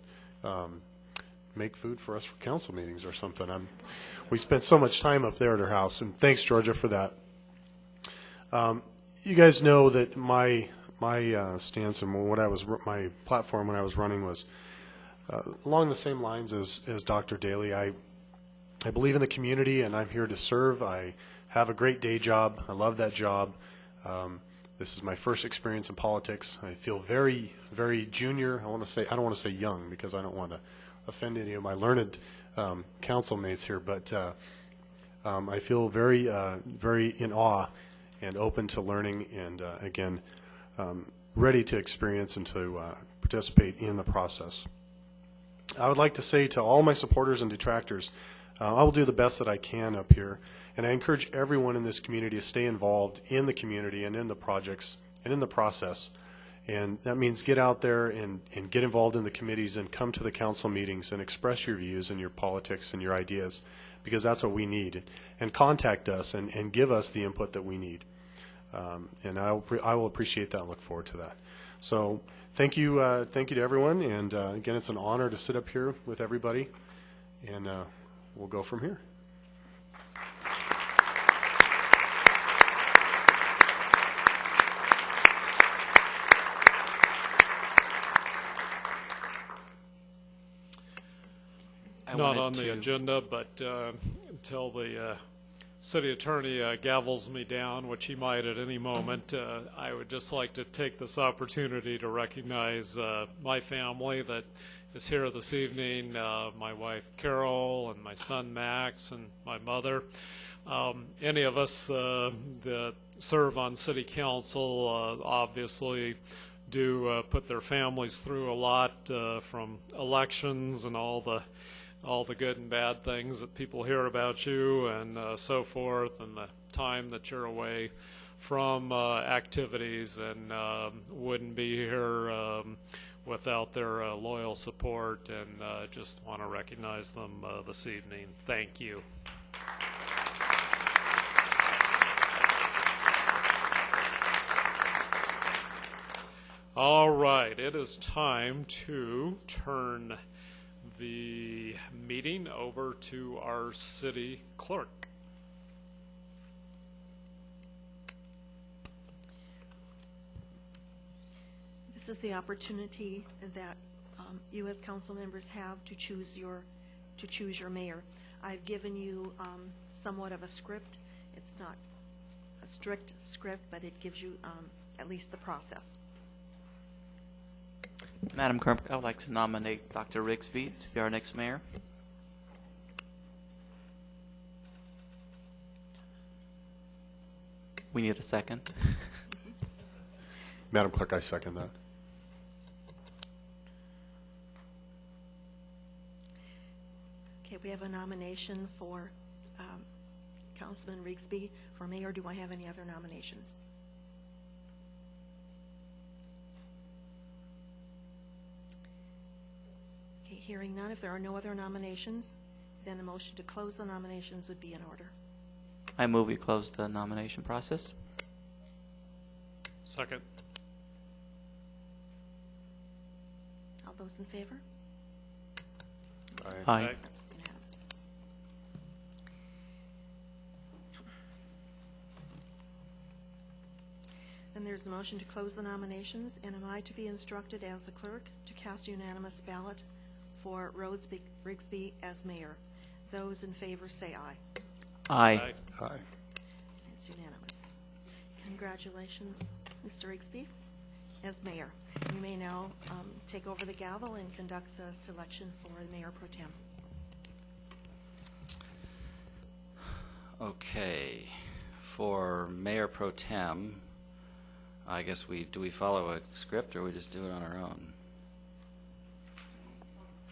make food for us for council meetings or something. We spent so much time up there at her house, and thanks, Georgia, for that. You guys know that my stance and my platform when I was running was along the same lines as Dr. Daly. I believe in the community, and I'm here to serve. I have a great day job. I love that job. This is my first experience in politics. I feel very, very junior. I don't want to say young because I don't want to offend any of my learned council mates here, but I feel very, very in awe and open to learning, and again, ready to experience and to participate in the process. I would like to say to all my supporters and detractors, I will do the best that I can up here, and I encourage everyone in this community to stay involved in the community and in the projects and in the process. And that means get out there and get involved in the committees and come to the council meetings and express your views and your politics and your ideas, because that's what we need. And contact us and give us the input that we need. And I will appreciate that and look forward to that. So thank you to everyone. And again, it's an honor to sit up here with everybody. And we'll go from here. Not on the agenda, but until the city attorney gavels me down, which he might at any moment, I would just like to take this opportunity to recognize my family that is here this evening, my wife Carol and my son Max and my mother. Any of us that serve on city council obviously do put their families through a lot, from elections and all the good and bad things that people hear about you and so forth, and the time that you're away from activities, and wouldn't be here without their loyal support, and just want to recognize them this evening. Thank you. All right, it is time to turn the meeting over to our city clerk. This is the opportunity that you as council members have to choose your mayor. I've given you somewhat of a script. It's not a strict script, but it gives you at least the process. Madam Clerk, I would like to nominate Dr. Rigsby to be our next mayor. We need a second. Madam Clerk, I second that. Okay, we have a nomination for Councilman Rigsby for mayor. Do I have any other nominations? Okay, hearing none. If there are no other nominations, then a motion to close the nominations would be in order. I move we close the nomination process. Second. All those in favor? Aye. Aye. Unanimous. Then there's the motion to close the nominations, and am I to be instructed as the clerk to cast a unanimous ballot for Rhodes Rigsby as mayor? Those in favor say aye. Aye. Aye. It's unanimous. Congratulations, Mr. Rigsby, as mayor. You may now take over the gavel and conduct the selection for the mayor pro tem. Okay, for mayor pro tem, I guess do we follow a script or we just do it on our own?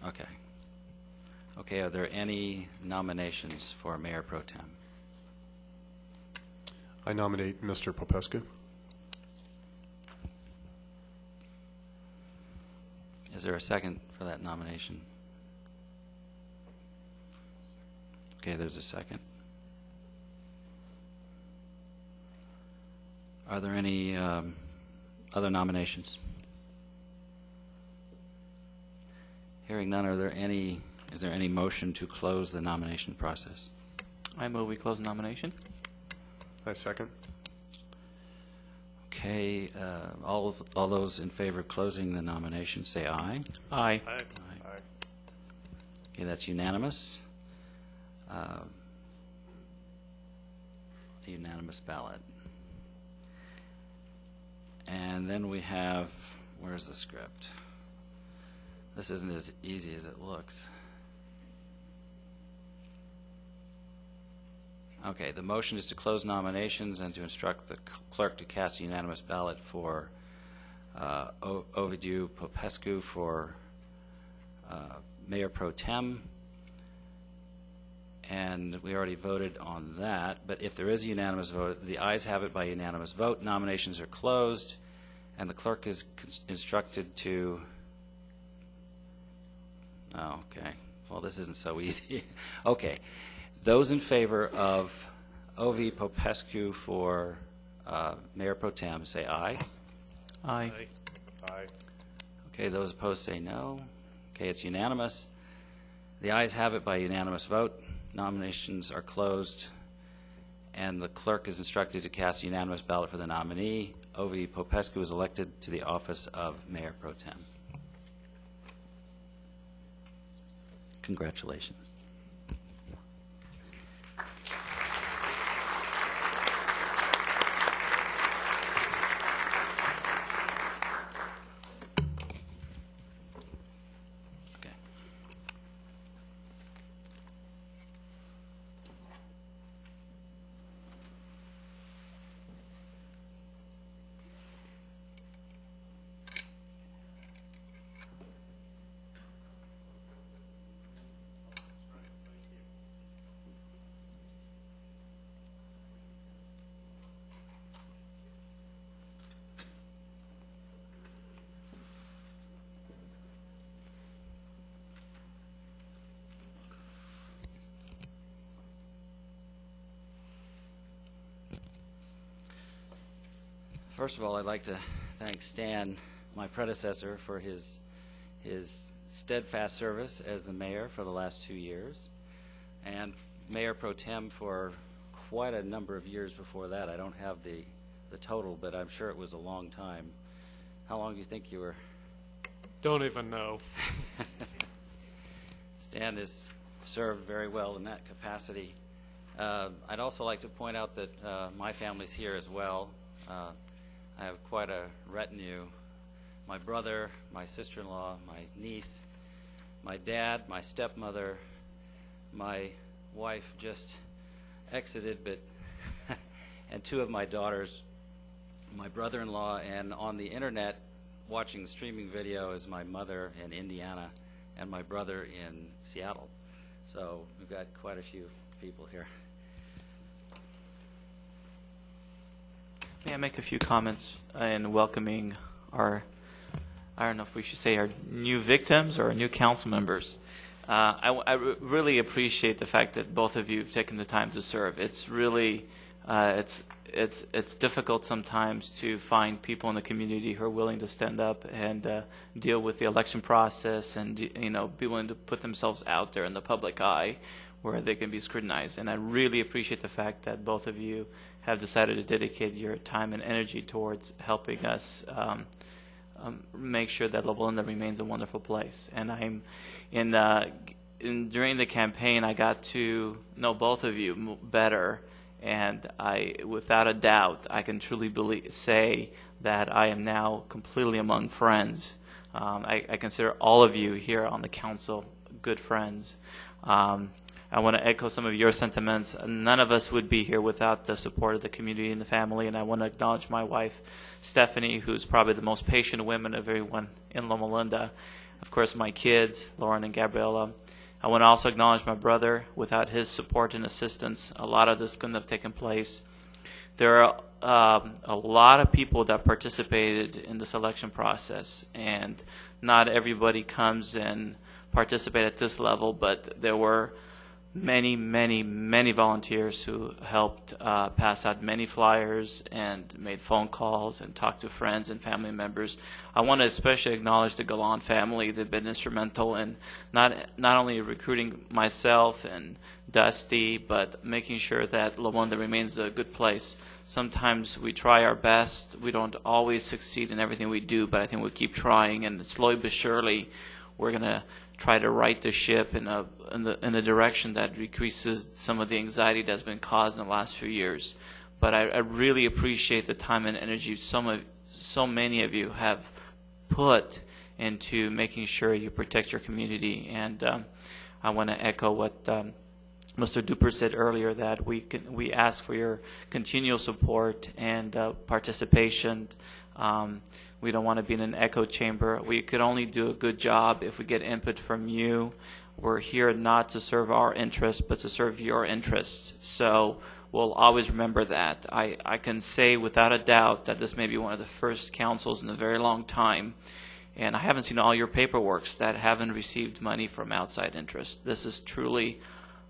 Okay. Okay, are there any nominations for Mayor Pro Tem? I nominate Mr. Popescu. Is there a second for that nomination? Okay, there's a second. Are there any other nominations? Hearing none, is there any motion to close the nomination process? I move we close nomination. I second. Okay, all those in favor of closing the nomination say aye. Aye. Aye. Okay, that's unanimous. Unanimous ballot. And then we have, where's the script? This isn't as easy as it looks. Okay, the motion is to close nominations and to instruct the clerk to cast a unanimous ballot for Ovidiu Popescu for Mayor Pro Tem. And we already voted on that, but if there is a unanimous vote, the ayes have it by unanimous vote. Nominations are closed, and the clerk is instructed to, oh, okay, well, this isn't so easy. Okay, those in favor of Ovi Popescu for Mayor Pro Tem say aye. Aye. Aye. Okay, those opposed say no. Okay, it's unanimous. The ayes have it by unanimous vote. Nominations are closed, and the clerk is instructed to cast a unanimous ballot for the nominee. Ovi Popescu is elected to the office of Mayor Pro Tem. Congratulations. Okay. First of all, I'd like to thank Stan, my predecessor, for his steadfast service as the mayor for the last 2 years, and Mayor Pro Tem for quite a number of years before that. I don't have the total, but I'm sure it was a long time. How long do you think you were? Don't even know. Stan has served very well in that capacity. I'd also like to point out that my family's here as well. I have quite a retinue. My brother, my sister-in-law, my niece, my dad, my stepmother, my wife just exited, but and 2 of my daughters, my brother-in-law, and on the internet watching the streaming video is my mother in Indiana and my brother in Seattle. So we've got quite a few people here. May I make a few comments in welcoming our, I don't know if we should say our new victims or our new council members. I really appreciate the fact that both of you have taken the time to serve. It's really, it's difficult sometimes to find people in the community who are willing to stand up and deal with the election process and be willing to put themselves out there in the public eye where they can be scrutinized. And I really appreciate the fact that both of you have decided to dedicate your time and energy towards helping us make sure that Loma Linda remains a wonderful place. And I'm during the campaign, I got to know both of you better, and without a doubt, I can truly say that I am now completely among friends. I consider all of you here on the council good friends. I want to echo some of your sentiments. None of us would be here without the support of the community and the family, and I want to acknowledge my wife, Stephanie, who's probably the most patient woman of everyone in Loma Linda. Of course, my kids, Lauren and Gabriella, I want to also acknowledge my brother. Without his support and assistance, a lot of this couldn't have taken place. There are a lot of people that participated in this election process, and not everybody comes and participate at this level, but there were many, many, many volunteers who helped pass out many flyers and made phone calls and talked to friends and family members. I want to especially acknowledge the Galan family. They've been instrumental in not only recruiting myself and Dusty, but making sure that Loma Linda remains a good place. Sometimes we try our best. We don't always succeed in everything we do, but I think we keep trying, and slowly but surely we're going to try to right the ship in a direction that decreases some of the anxiety that's been caused in the last few years. But I really appreciate the time and energy so many of you have put into making sure you protect your community. And I want to echo what Mr. Duper said earlier, that we ask for your continual support and participation. We don't want to be in an echo chamber. We could only do a good job if we get input from you. We're here not to serve our interests, but to serve your interests. So we'll always remember that. I can say without a doubt that this may be one of the first councils in a very long time, and I haven't seen all your paperworks that haven't received money from outside interests. This is truly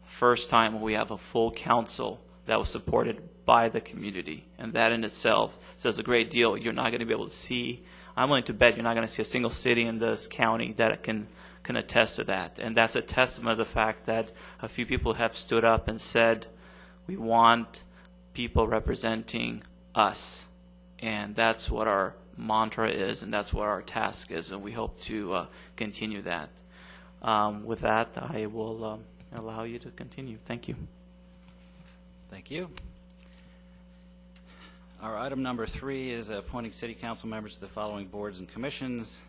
first time we have a full council that was supported by the community, and that in itself says a great deal. You're not going to be able to see, I'm willing to bet you're not going to see a single city in this county that can attest to that. And that's a testament of the fact that a few people have stood up and said, we want people representing us. And that's what our mantra is, and that's what our task is, and we hope to continue that. With that, I will allow you to continue. Thank you. Thank you. Our item number 3 is appointing city council members to the following boards and commissions.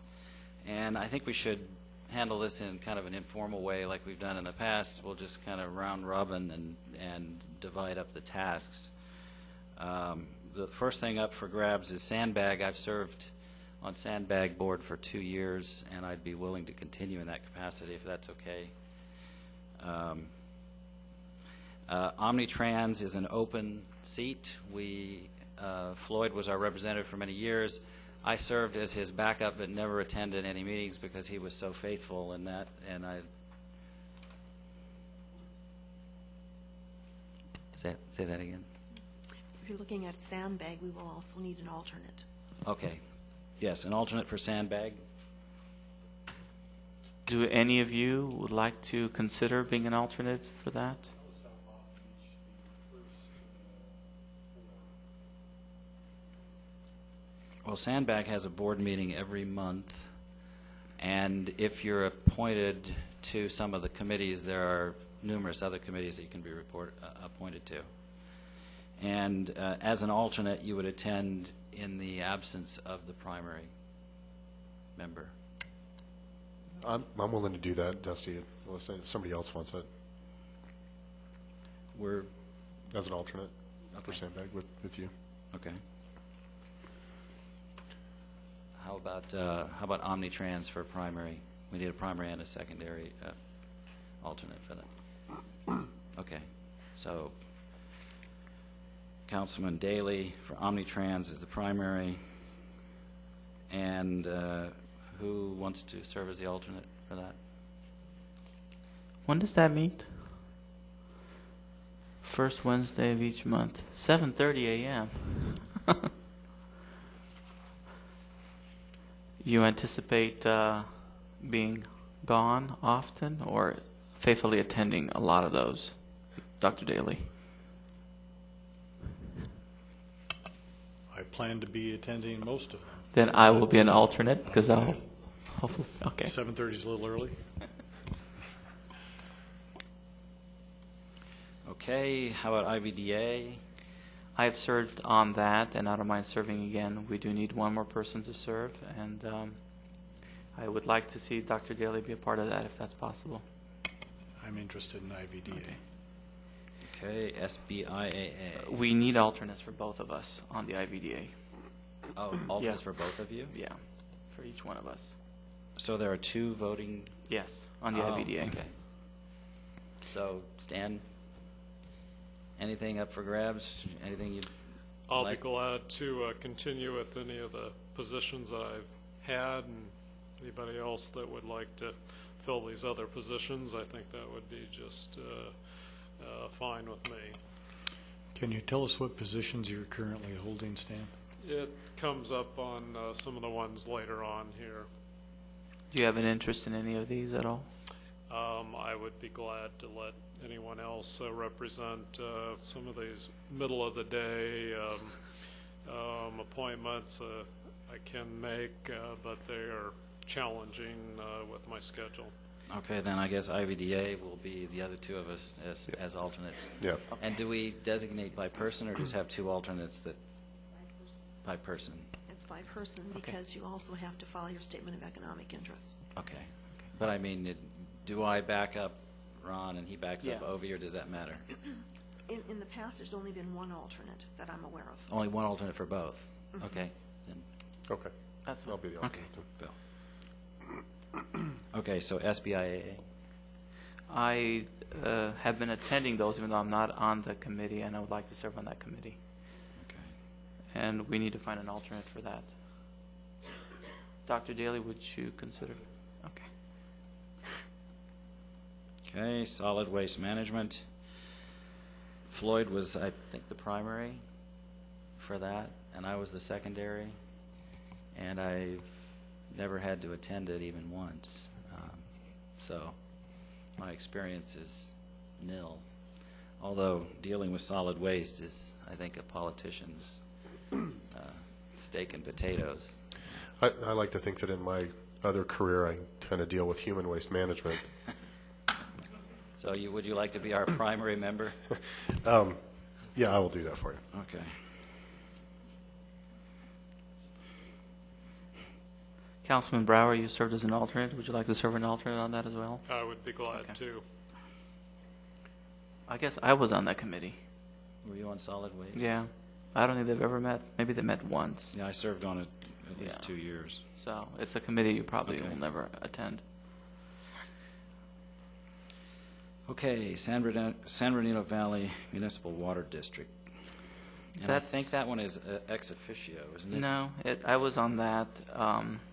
And I think we should handle this in kind of an informal way like we've done in the past. We'll just kind of round robin and divide up the tasks. The first thing up for grabs is Sandbag. I've served on Sandbag board for 2 years, and I'd be willing to continue in that capacity if that's okay. Omnitrans is an open seat. Floyd was our representative for many years. I served as his backup but never attended any meetings because he was so faithful in that. And say that again. If you're looking at Sandbag, we will also need an alternate. Okay. Yes, an alternate for Sandbag. Do any of you would like to consider being an alternate for that? Well, Sandbag has a board meeting every month, and if you're appointed to some of the committees, there are numerous other committees that you can be appointed to. And as an alternate, you would attend in the absence of the primary member. I'm willing to do that, Dusty, unless somebody else wants it. We're as an alternate for Sandbag with you. Okay. How about Omnitrans for primary? We need a primary and a secondary alternate for that. Okay, so Councilman Daly for Omnitrans is the primary, and who wants to serve as the alternate for that? When does that meet? First Wednesday of each month, 7:30 a.m. You anticipate being gone often or faithfully attending a lot of those, Dr. Daly? I plan to be attending most of them. Then I will be an alternate because I'll hopefully, okay. 7:30 is a little early. Okay, how about IVDA? I've served on that, and I don't mind serving again. We do need one more person to serve, and I would like to see Dr. Daly be a part of that if that's possible. I'm interested in IVDA. Okay, SBIAA. We need alternates for both of us on the IVDA. Oh, alternates Yeah. for both of you? Yeah, for each one of us. So there are 2 voting? Yes, on the IVDA. Okay. So, Stan, anything up for grabs? Anything you'd I'll like? be glad to continue with any of the positions that I've had, and anybody else that would like to fill these other positions, I think that would be just fine with me. Can you tell us what positions you're currently holding, Stan? It comes up on some of the ones later on here. Do you have an interest in any of these at all? I would be glad to let anyone else represent some of these middle of the day appointments I can make, but they are challenging with my schedule. Okay, then I guess IVDA will be the other two of us as alternates. Yeah. And do we designate by person or just have two alternates that by person? It's by person because you also have to file your statement of economic interest. Okay. But I mean, do I back up Ron and he backs up Yeah. Ovi, or does that matter? In the past, there's only been one alternate that I'm aware of. Only one alternate for both? Okay. Then, Okay. That's I'll be the okay. alternate. Bill. Okay, so SBIAA. I have been attending those even though I'm not on the committee, and I would like to serve on that committee. Okay. And we need to find an alternate for that. Dr. Daly, would you consider? Okay. Okay, solid waste management. Floyd was, I think, the primary for that, and I was the secondary. And I've never had to attend it even once. So my experience is nil. Although dealing with solid waste is, I think, a politician's steak and potatoes. I like to think that in my other career, I kind of deal with human waste management. So would you like to be our primary member? Yeah, I will do that for you. Okay. Councilman Brower, you served as an alternate. Would you like to serve an alternate on that as well? I would be glad Okay. to. I guess I was on that committee. Were you on solid waste? Yeah. I don't think they've ever met. Maybe they met once. Yeah, I served on it at least Yeah. 2 years. So it's a committee you probably Okay. will never attend. Okay, San Bernardino Valley Municipal Water District. And I That's- think that one is ex officio, isn't it? No, I was on that.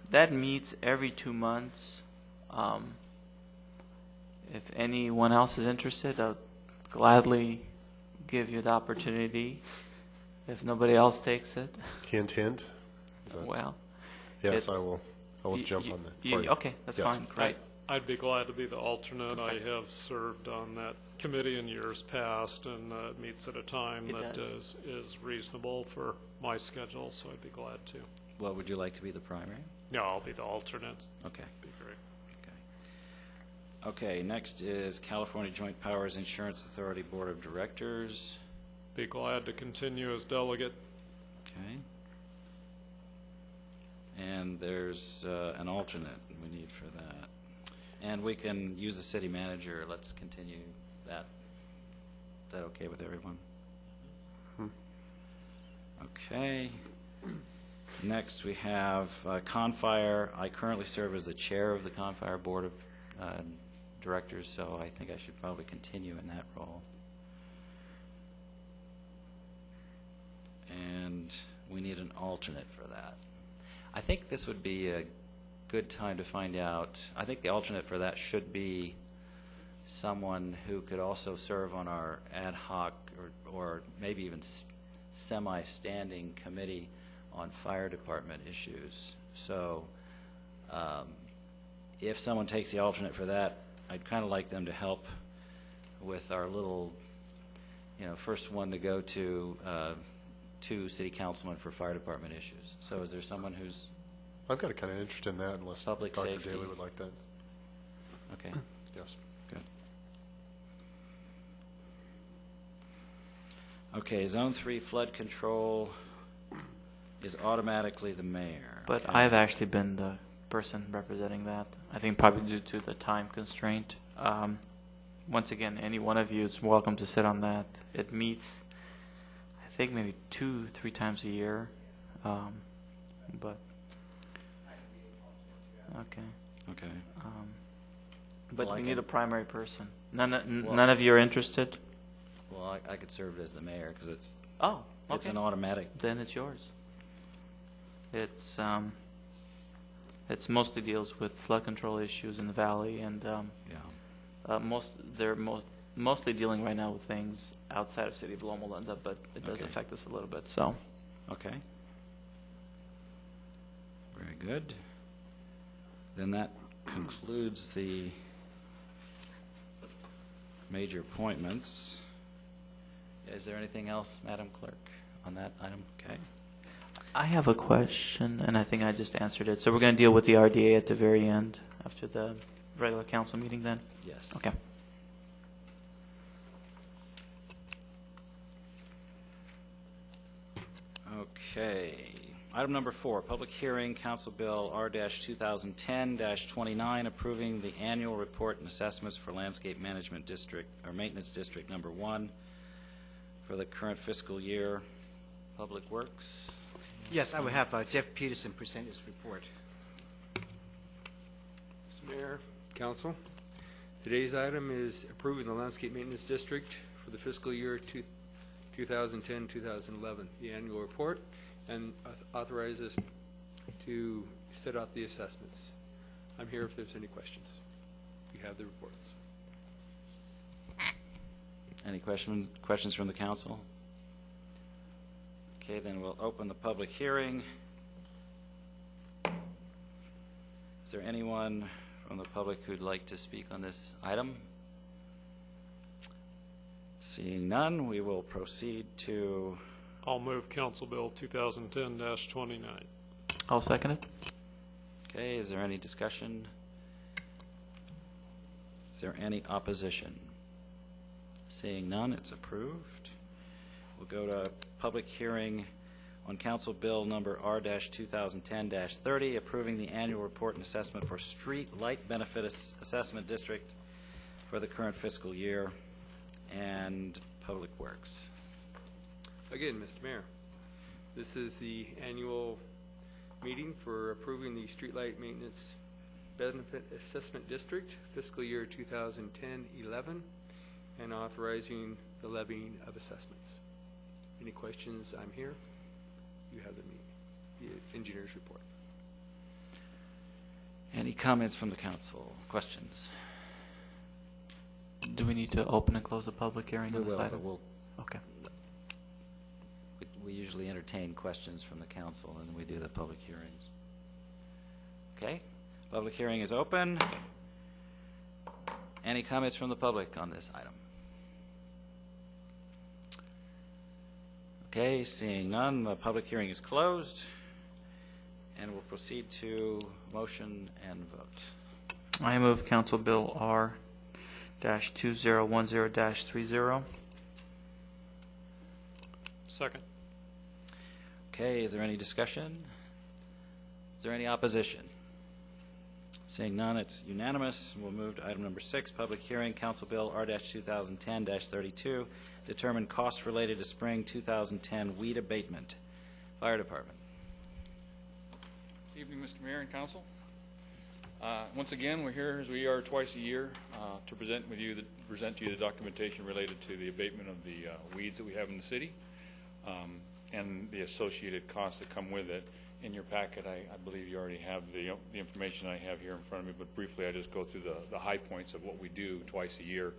That meets every 2 months. If anyone else is interested, I'll gladly give you the opportunity. If nobody else takes it, Hint, hint. Is that- well. Yes, it's- I will jump on that. for you. Okay, that's Yes. fine. Great. I'd be glad to be the alternate. Perfect. I have served on that committee in years past, and it meets at a time It that does. is reasonable for my schedule, so I'd be glad to. Well, would you like to be the primary? No, I'll be the alternate. Okay. Be great. Okay, next is California Joint Powers Insurance Authority Board of Directors. Be glad to continue as delegate. Okay. And there's an alternate we need for that. And we can use the city manager. Let's continue that. Is that okay with everyone? Okay. Next, we have Confire. I currently serve as the chair of the Confire Board of Directors, so I think I should probably continue in that role. And we need an alternate for that. I think this would be a good time to find out. I think the alternate for that should be someone who could also serve on our ad hoc or maybe even semi-standing committee on fire department issues. So if someone takes the alternate for that, I'd kind of like them to help with our little, first one to go to two city councilmen for fire department issues. So is there someone who's I've got a kind of interest in that, unless Public Dr. safety. Daly would like that. okay? Yes. Good. Okay, Zone 3 flood control is automatically the mayor. But okay? I've actually been the person representing that. I think probably due to the time constraint. Once again, any one of you is welcome to sit on that. It meets, I think, maybe 2-3 times a year. But okay. Okay. But Well, I we can- need a primary person. None of you are interested? Well, I could serve as the mayor because it's Oh, it's okay. an automatic. Then it's yours. It's mostly deals with flood control issues in the valley, and Yeah. they're mostly dealing right now with things outside of city of Loma Linda, but it does Okay. affect us a little bit. So, Okay. Very good. Then that concludes the major appointments. Is there anything else, Madam Clerk, on that item? Okay. I have a question, and I think I just answered it. So we're going to deal with the RDA at the very end after the regular council meeting then? Yes. Okay. Okay. Item number 4, public hearing, Council Bill R-2010-29, approving the annual report and assessments for Landscape Management District, or Maintenance District Number 1 for the current fiscal year. Public Works. Yes, I will have Jeff Peterson present his report. Mr. Mayor, Council, today's item is approving the Landscape Maintenance District for the fiscal year 2010-2011, the annual report, and authorize us to set out the assessments. I'm here if there's any questions. You have the reports. Any questions from the council? Okay, then we'll open the public hearing. Is there anyone from the public who'd like to speak on this item? Seeing none, we will proceed to... I'll move Council Bill 2010-29. I'll second it. Okay, is there any discussion? Is there any opposition? Seeing none, it's approved. We'll go to public hearing on Council Bill number R-2010-30, approving the annual report and assessment for Street Light Benefit Assessment District for the current fiscal year, and Public Works. Again, Mr. Mayor, this is the annual meeting for approving the Streetlight Maintenance Benefit Assessment District, fiscal year 2010-11, and authorizing the levying of assessments. Any questions? I'm here. You have the engineer's report. Any comments from the council? Questions? Do we need to open and close the public hearing on this item? Okay. We usually entertain questions from the council, and we do the public hearings. Okay, public hearing is open. Any comments from the public on this item? Okay, seeing none, the public hearing is closed, and we'll proceed to motion and vote. I move Council Bill R-2010-30. Second. Okay, is there any discussion? Is there any opposition? Seeing none, it's unanimous. We'll move to item number 6, public hearing, Council Bill R-2010-32, determine costs related to spring 2010 weed abatement. Fire Department. Good evening, Mr. Mayor and Council. Once again, we're here as we are twice a year to present to you the documentation related to the abatement of the weeds that we have in the city. And the associated costs that come with it. In your packet, I believe you already have the information I have here in front of me, but briefly I just go through the high points of what we do twice a year.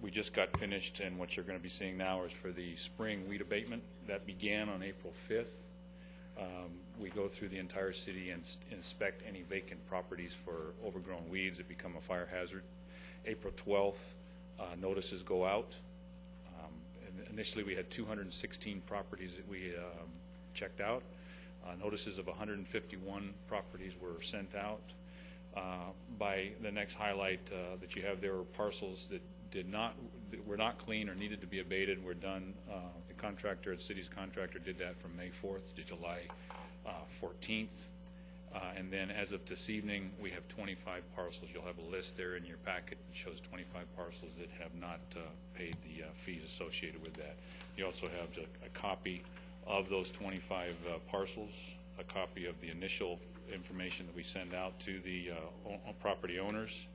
We just got finished, and what you're going to be seeing now is for the spring weed abatement. That began on April 5th. We go through the entire city and inspect any vacant properties for overgrown weeds that become a fire hazard. April 12th, notices go out. Initially, we had 216 properties that we checked out. Notices of 151 properties were sent out. By the next highlight that you have, there were parcels that were not clean or needed to be abated. We're done. The contractor, the city's contractor, did that from May 4th to July 14th. And then as of this evening, we have 25 parcels. You'll have a list there in your packet that shows 25 parcels that have not paid the fees associated with that. You also have a copy of those 25 parcels, a copy of the initial information that we send out to the property owners,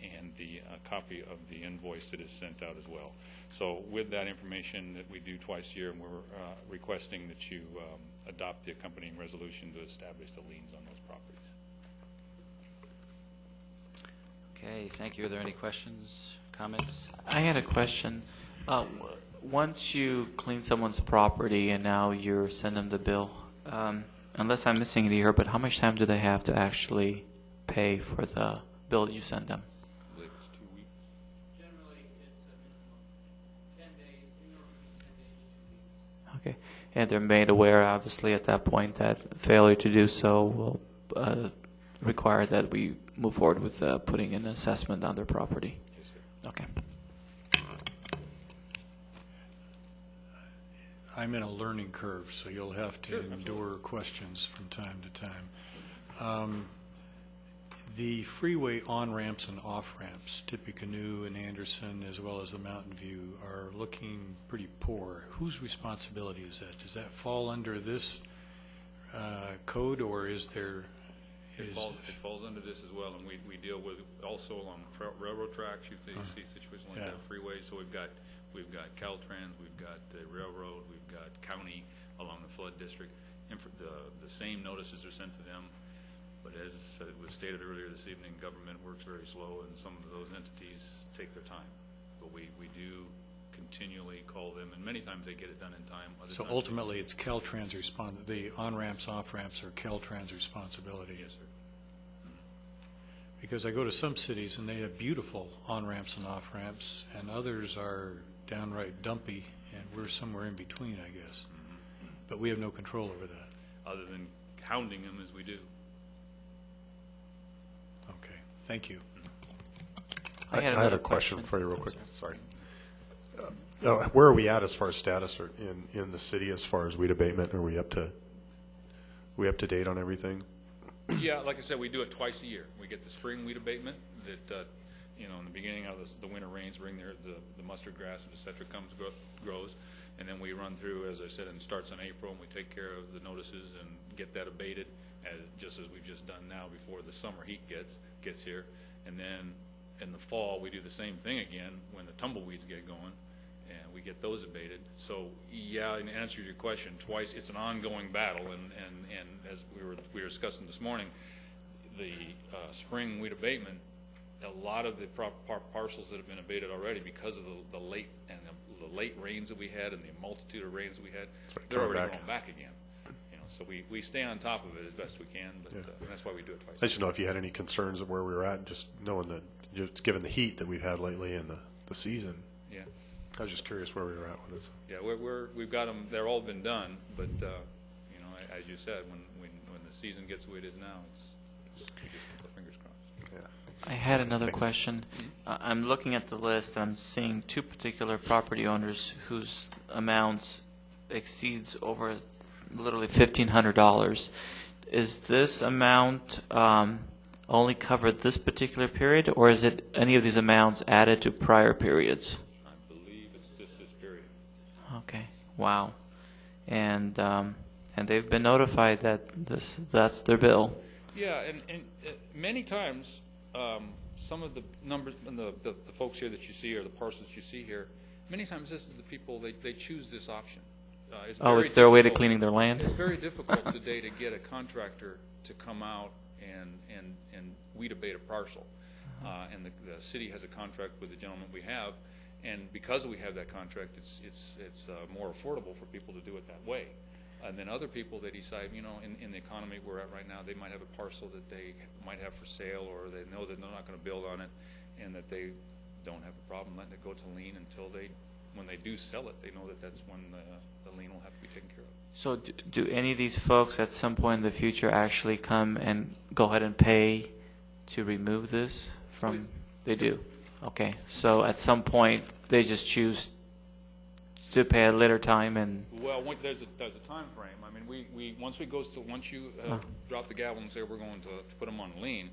and the copy of the invoice that is sent out as well. So with that information that we do twice a year, we're requesting that you adopt the accompanying resolution to establish the liens on those properties. Okay, thank you. Are there any questions, comments? I had a question. Once you clean someone's property and now you're sending them the bill, unless I'm missing it here, but how much time do they have to actually pay for the bill that you send them? I believe it's 2 weeks. Generally, it's a minimum 10 days, 10 days, 2 weeks. Okay. And they're made aware, obviously, at that point that failure to do so will require that we move forward with putting an assessment on their property. Yes, sir. Okay. I'm in a learning curve, so you'll have to Sure, endure absolutely. questions from time to time. The freeway on-ramps and off-ramps, Tippecanoe and Anderson, as well as the Mountain View, are looking pretty poor. Whose responsibility is that? Does that fall under this code, or is there... It falls under this as well, and we deal with also along railroad tracks. You see situations like that, freeways. So we've got Caltrans, we've got the railroad, we've got county along the flood district. The same notices are sent to them, but as was stated earlier this evening, government works very slow, and some of those entities take their time. But we do continually call them, and many times they get it done in time. So ultimately, it's Caltrans the on-ramps, off-ramps are Caltrans responsibility? Yes, sir. Because I go to some cities and they have beautiful on-ramps and off-ramps, and others are downright dumpy, and we're somewhere in between, I guess. But we have no control over that. Other than hounding them as we do. Okay, thank you. I had a question for you real quick. Sorry. Where are we at as far as status in the city as far as weed abatement? Are we up to date on everything? Yeah, like I said, we do it twice a year. We get the spring weed abatement that, in the beginning of the winter rains bring the mustard grass and et cetera grows. And then we run through, as I said, and it starts in April, and we take care of the notices and get that abated, just as we've just done now before the summer heat gets here. And then in the fall, we do the same thing again when the tumbleweeds get going, and we get those abated. So, yeah, in answer to your question, twice, it's an ongoing battle, and as we were discussing this morning, the spring weed abatement, a lot of the parcels that have been abated already because of the late rains that we had and the multitude of rains that we had, they're already going back again. So we stay on top of it as best we can, but and that's why we do it twice. I just know if you had any concerns of where we were at, just knowing that, just given the heat that we've had lately in the season. Yeah. I was just curious where we were at with this. Yeah, we've got them. They're all been done, but as you said, when the season gets the way it is now, we just keep our fingers crossed. Yeah. I had another question. I'm looking at the list, and I'm seeing two particular property owners whose amounts exceeds over literally $1,500. Is this amount only cover this particular period, or is it any of these amounts added to prior periods? I believe it's just this period. Okay. Wow. And they've been notified that that's their bill. Yeah, and many times, some of the numbers, and the folks here that you see, or the parcels you see here, many times this is the people, they choose this option. It's their way to cleaning their land? It's very difficult today to get a contractor to come out and weed abate a parcel. And the city has a contract with the gentleman we have, and because we have that contract, it's more affordable for people to do it that way. And then other people, they decide, in the economy we're at right now, they might have a parcel that they might have for sale, or they know that they're not going to build on it, and that they don't have a problem letting it go to lien until when they do sell it, they know that that's when the lien will have to be taken care of. So do any of these folks at some point in the future actually come and go ahead and pay to remove this from? They do. Okay. So at some point they just choose to pay at a later time, and well, there's a time frame. I mean, once you drop the gavel and say we're going to put them on lien,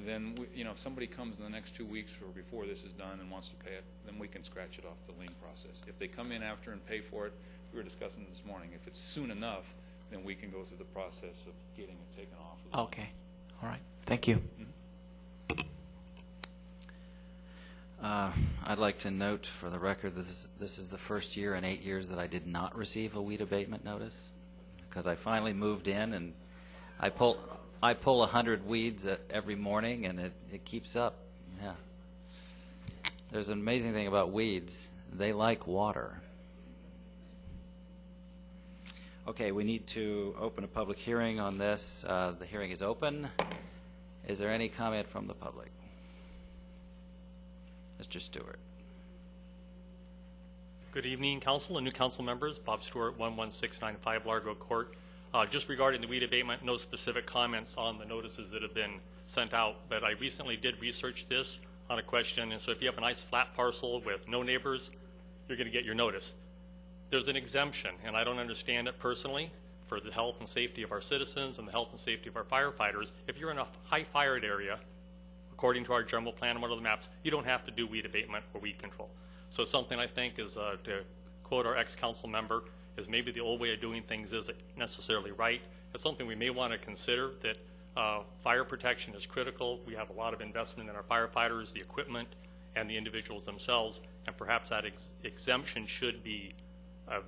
then if somebody comes in the next 2 weeks or before this is done and wants to pay it, then we can scratch it off the lien process. If they come in after and pay for it, we were discussing this morning, if it's soon enough, then we can go through the process of getting it taken off. Okay. All right. Thank you. I'd like to note for the record this is the first year in 8 years that I did not receive a weed abatement notice, because I finally moved in and I pull 100 weeds every morning, and it keeps up. Yeah. There's an amazing thing about weeds. They like water. Okay, we need to open a public hearing on this. The hearing is open. Is there any comment from the public? Mr. Stewart. Good evening, Council and new Council members. Bob Stewart, 11695 Largo Court. Just regarding the weed abatement, no specific comments on the notices that have been sent out, but I recently did research this on a question, and so if you have a nice flat parcel with no neighbors, you're going to get your notice. There's an exemption, and I don't understand it personally, for the health and safety of our citizens and the health and safety of our firefighters. If you're in a high-fired area, according to our general plan and one of the maps, you don't have to do weed abatement or weed control. So something I think is, to quote our ex-council member, is maybe the old way of doing things isn't necessarily right. It's something we may want to consider, that fire protection is critical. We have a lot of investment in our firefighters, the equipment, and the individuals themselves, and perhaps that exemption should be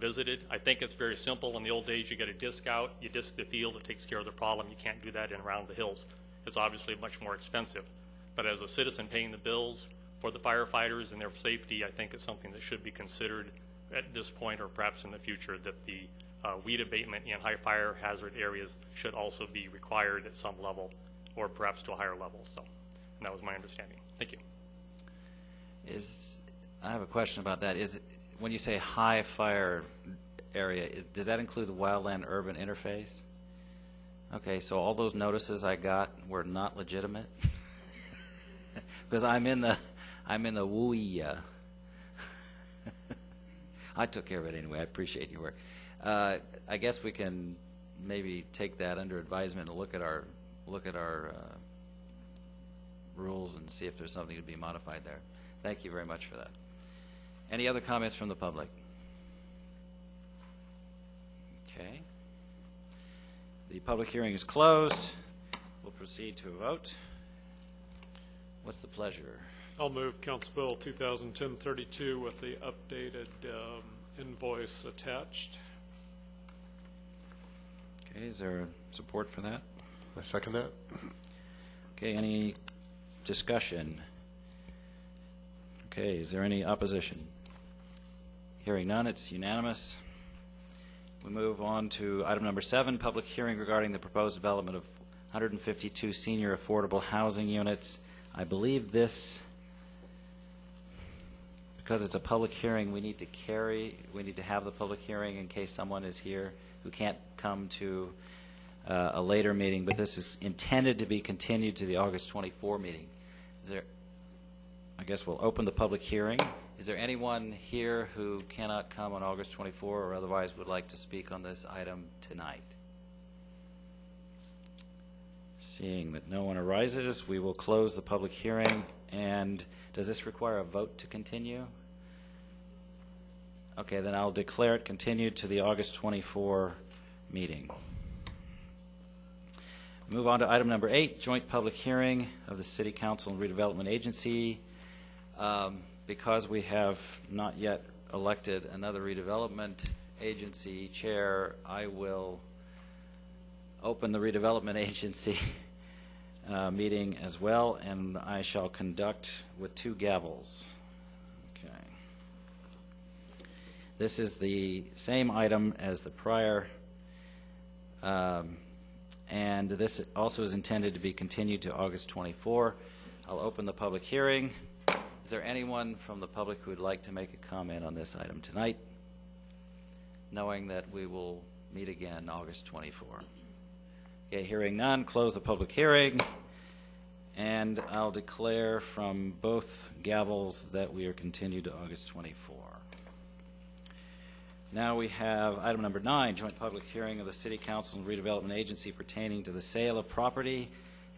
visited. I think it's very simple. In the old days, you get a disc out, you disc the field, it takes care of the problem. You can't do that in around the hills. It's obviously much more expensive. But as a citizen paying the bills for the firefighters and their safety, I think it's something that should be considered at this point, or perhaps in the future, that the weed abatement in high fire hazard areas should also be required at some level, or perhaps to a higher level. So, and that was my understanding. Thank you. I have a question about that. When you say high fire area, does that include the wildland urban interface? Okay, so all those notices I got were not legitimate? Because I'm in the WUIA. I took care of it anyway. I appreciate your work. I guess we can maybe take that under advisement and look at our rules and see if there's something to be modified there. Thank you very much for that. Any other comments from the public? Okay. The public hearing is closed. We'll proceed to a vote. What's the pleasure? I'll move Council Bill 2010-32 with the updated invoice attached. Okay, is there support for that? I second that. Okay, any discussion? Okay, is there any opposition? Hearing none, it's unanimous. We move on to item number 7, public hearing regarding the proposed development of 152 senior affordable housing units. I believe this, because it's a public hearing, we need to have the public hearing in case someone is here who can't come to a later meeting, but this is intended to be continued to the August 24 meeting. I guess we'll open the public hearing. Is there anyone here who cannot come on August 24 or otherwise would like to speak on this item tonight? Seeing that no one arises, we will close the public hearing. And does this require a vote to continue? Okay, then I'll declare it continued to the August 24 meeting. Move on to item number 8, joint public hearing of the City Council and Redevelopment Agency. Because we have not yet elected another redevelopment agency chair, I will open the redevelopment agency meeting as well, and I shall conduct with 2 gavels. Okay. This is the same item as the prior, and this also is intended to be continued to August 24. I'll open the public hearing. Is there anyone from the public who would like to make a comment on this item tonight, knowing that we will meet again August 24? Okay, hearing none, close the public hearing, and I'll declare from both gavels that we are continued to August 24. Now we have item number 9, joint public hearing of the City Council and Redevelopment Agency pertaining to the sale of property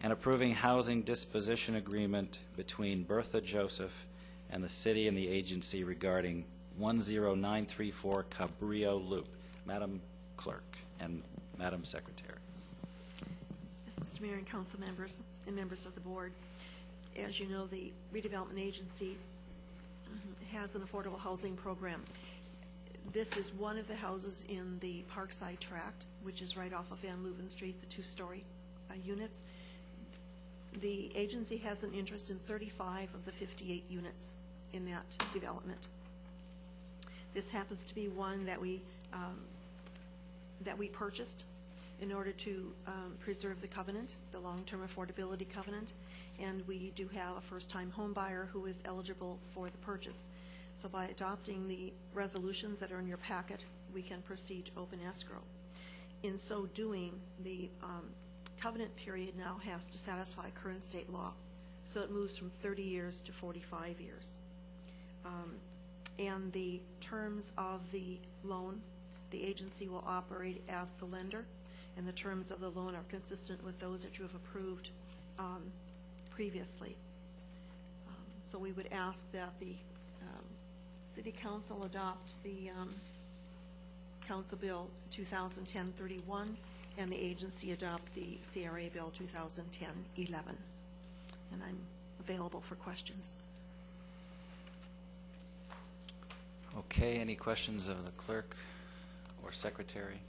and approving housing disposition agreement between Bertha Joseph and the city and the agency regarding 10934 Cabrillo Loop. Madam Clerk and Madam Secretary. Yes, Mr. Mayor and council members and members of the board. As you know, the redevelopment agency has an affordable housing program. This is one of the houses in the Parkside tract, which is right off of Van Leuven Street, the two-story units. The agency has an interest in 35 of the 58 units in that development. This happens to be one that we purchased in order to preserve the covenant, the long-term affordability covenant, and we do have a first-time home buyer who is eligible for the purchase. So by adopting the resolutions that are in your packet, we can proceed to open escrow. In so doing, the covenant period now has to satisfy current state law. So it moves from 30 years to 45 years. And the terms of the loan, the agency will operate as the lender, and the terms of the loan are consistent with those that you have approved previously. So we would ask that the City Council adopt the Council Bill 2010-31 and the agency adopt the CRA Bill 2010-11. And I'm available for questions. Okay, any questions of the clerk or secretary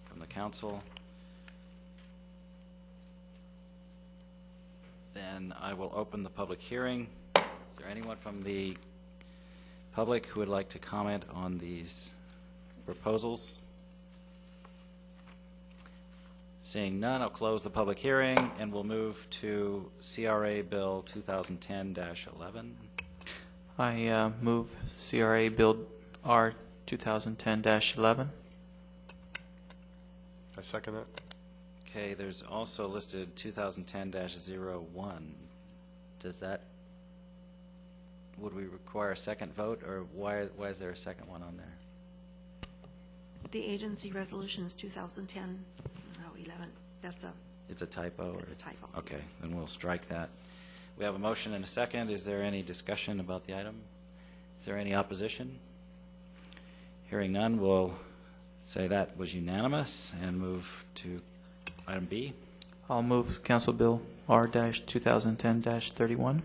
from the council? Then I will open the public hearing. Is there anyone from the public who would like to comment on these proposals? Seeing none, I'll close the public hearing and we'll move to CRA Bill 2010-11. I move CRA Bill R 2010-11. I second that. Okay, there's also listed 2010-01. Does that, would we require a second vote, or why is there a second one on there? The agency resolution is 2010-11. It's a typo? It's a typo. Okay, Yes. then we'll strike that. We have a motion and a second. Is there any discussion about the item? Is there any opposition? Hearing none, we'll say that was unanimous and move to item B. I'll move Council Bill R-2010-31.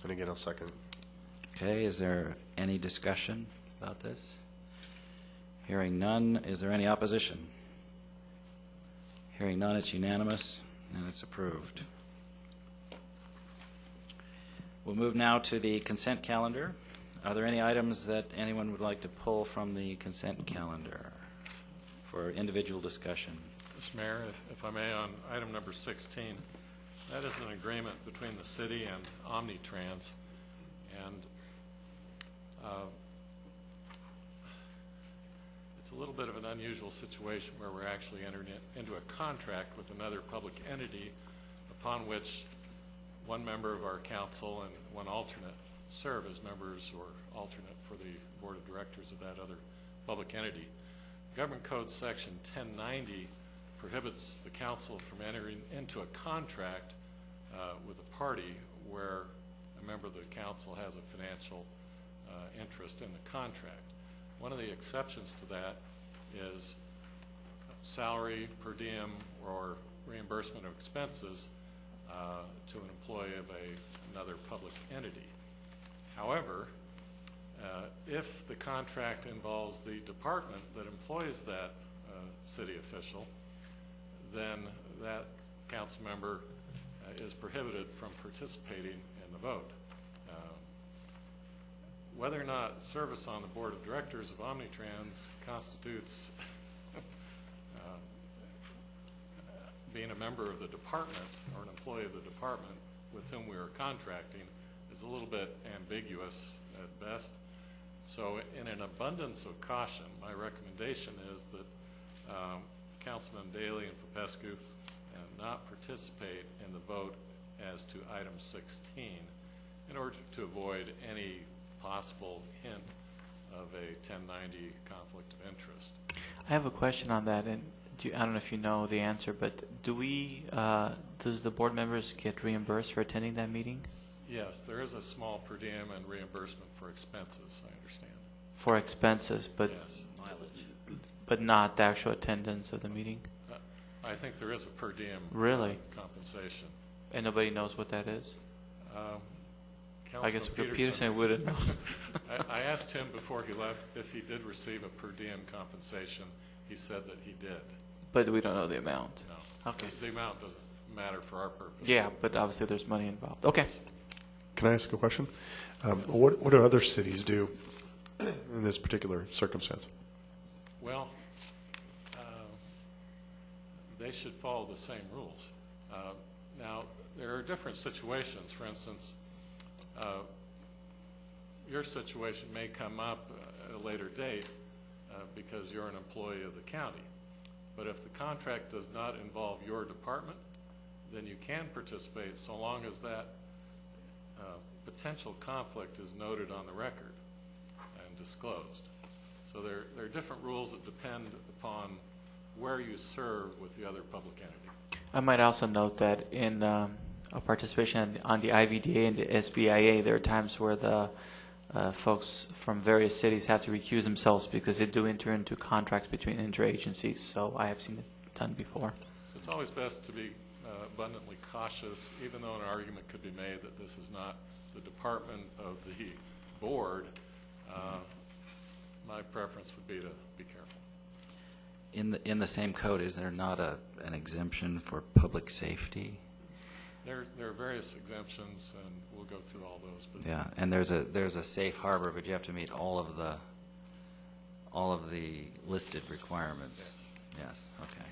And again, I'll second. Okay, is there any discussion about this? Hearing none, is there any opposition? Hearing none, it's unanimous and it's approved. We'll move now to the consent calendar. Are there any items that anyone would like to pull from the consent calendar for individual discussion? Mr. Mayor, if I may, on item number 16, that is an agreement between the city and Omnitrans, and it's a little bit of an unusual situation where we're actually entering into a contract with another public entity upon which one member of our council and one alternate serve as members or alternate for the board of directors of that other public entity. Government Code Section 1090 prohibits the council from entering into a contract with a party where a member of the council has a financial interest in the contract. One of the exceptions to that is salary, per diem, or reimbursement of expenses to an employee of another public entity. However, if the contract involves the department that employs that city official, then that council member is prohibited from participating in the vote. Whether or not service on the board of directors of Omnitrans constitutes being a member of the department or an employee of the department with whom we are contracting is a little bit ambiguous at best. So in an abundance of caution, my recommendation is that Councilman Daly and Popescu not participate in the vote as to item 16 in order to avoid any possible hint of a 1090 conflict of interest. I have a question on that, and I don't know if you know the answer, but does the board members get reimbursed for attending that meeting? Yes, there is a small per diem and reimbursement for expenses, I understand. For expenses, but yes. Mileage. But not the actual attendance of the meeting? I think there is a per diem really? Compensation. And nobody knows what that is? I guess Councilman Peterson wouldn't know. I asked him before he left if he did receive a per diem compensation. He said that he did. But we don't know the amount. No. Okay. The amount doesn't matter for our purpose. Yeah, but obviously there's money involved. Okay. Can I ask a question? What do other cities do in this particular circumstance? Well, they should follow the same rules. Now, there are different situations. For instance, your situation may come up at a later date because you're an employee of the county. But if the contract does not involve your department, then you can participate so long as that potential conflict is noted on the record and disclosed. So there are different rules that depend upon where you serve with the other public entity. I might also note that in a participation on the IVDA and the SBIA, there are times where the folks from various cities have to recuse themselves because they do enter into contracts between interagencies. So I have seen it done before. So it's always best to be abundantly cautious, even though an argument could be made that this is not the department of the board. My preference would be to be careful. In the same code, is there not an exemption for public safety? There are various exemptions, and we'll go through all those. But Yeah, and there's a safe harbor, but you have to meet all of the listed requirements. Yes. Okay.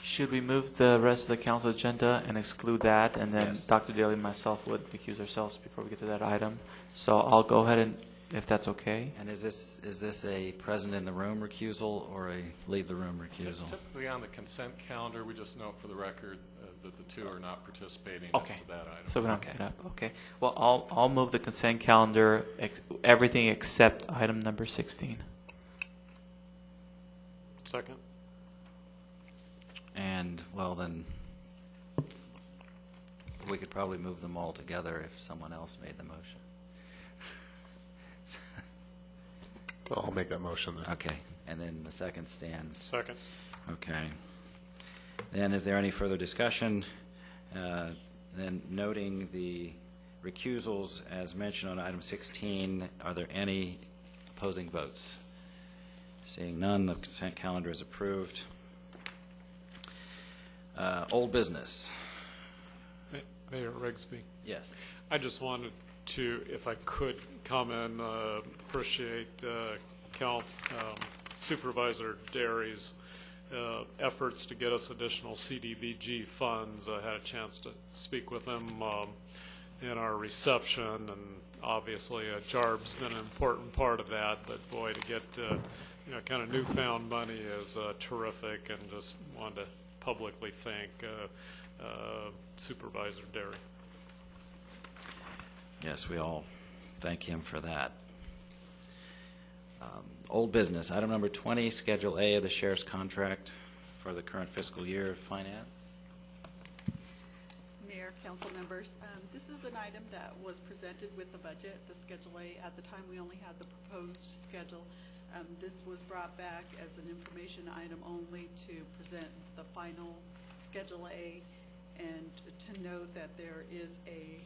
Should we move the rest of the council agenda and exclude that, and then Yes. Dr. Daly and myself would recuse ourselves before we get to that item? So I'll go ahead and, if that's okay. And is this a present in the room recusal or a leave the room recusal? typically on the consent calendar, we just note for the record that the two are not participating Okay. as to that item. So we don't get it up. Okay. Well, I'll move the consent calendar, everything except item number 16. Second. And, well, then, we could probably move them all together if someone else made the motion. Well, I'll make that motion then. Okay, and then the second stands. Second. Okay. Then, is there any further discussion? Then, noting the recusals as mentioned on item 16, are there any opposing votes? Seeing none, the consent calendar is approved. Old business. Mayor Rigsby. Yes. I just wanted to, if I could, comment, appreciate Supervisor Derry's efforts to get us additional CDBG funds. I had a chance to speak with him in our reception, and obviously JARB's been an important part of that, but boy, to get kind of newfound money is terrific, and just wanted to publicly thank Supervisor Derry. Yes, we all thank him for that. Old business, item number 20, Schedule A of the Sheriff's contract for the current fiscal year. Finance. Mayor, council members, this is an item that was presented with the budget, the Schedule A. At the time, we only had the proposed schedule. This was brought back as an information item only to present the final Schedule A, and to note that there is a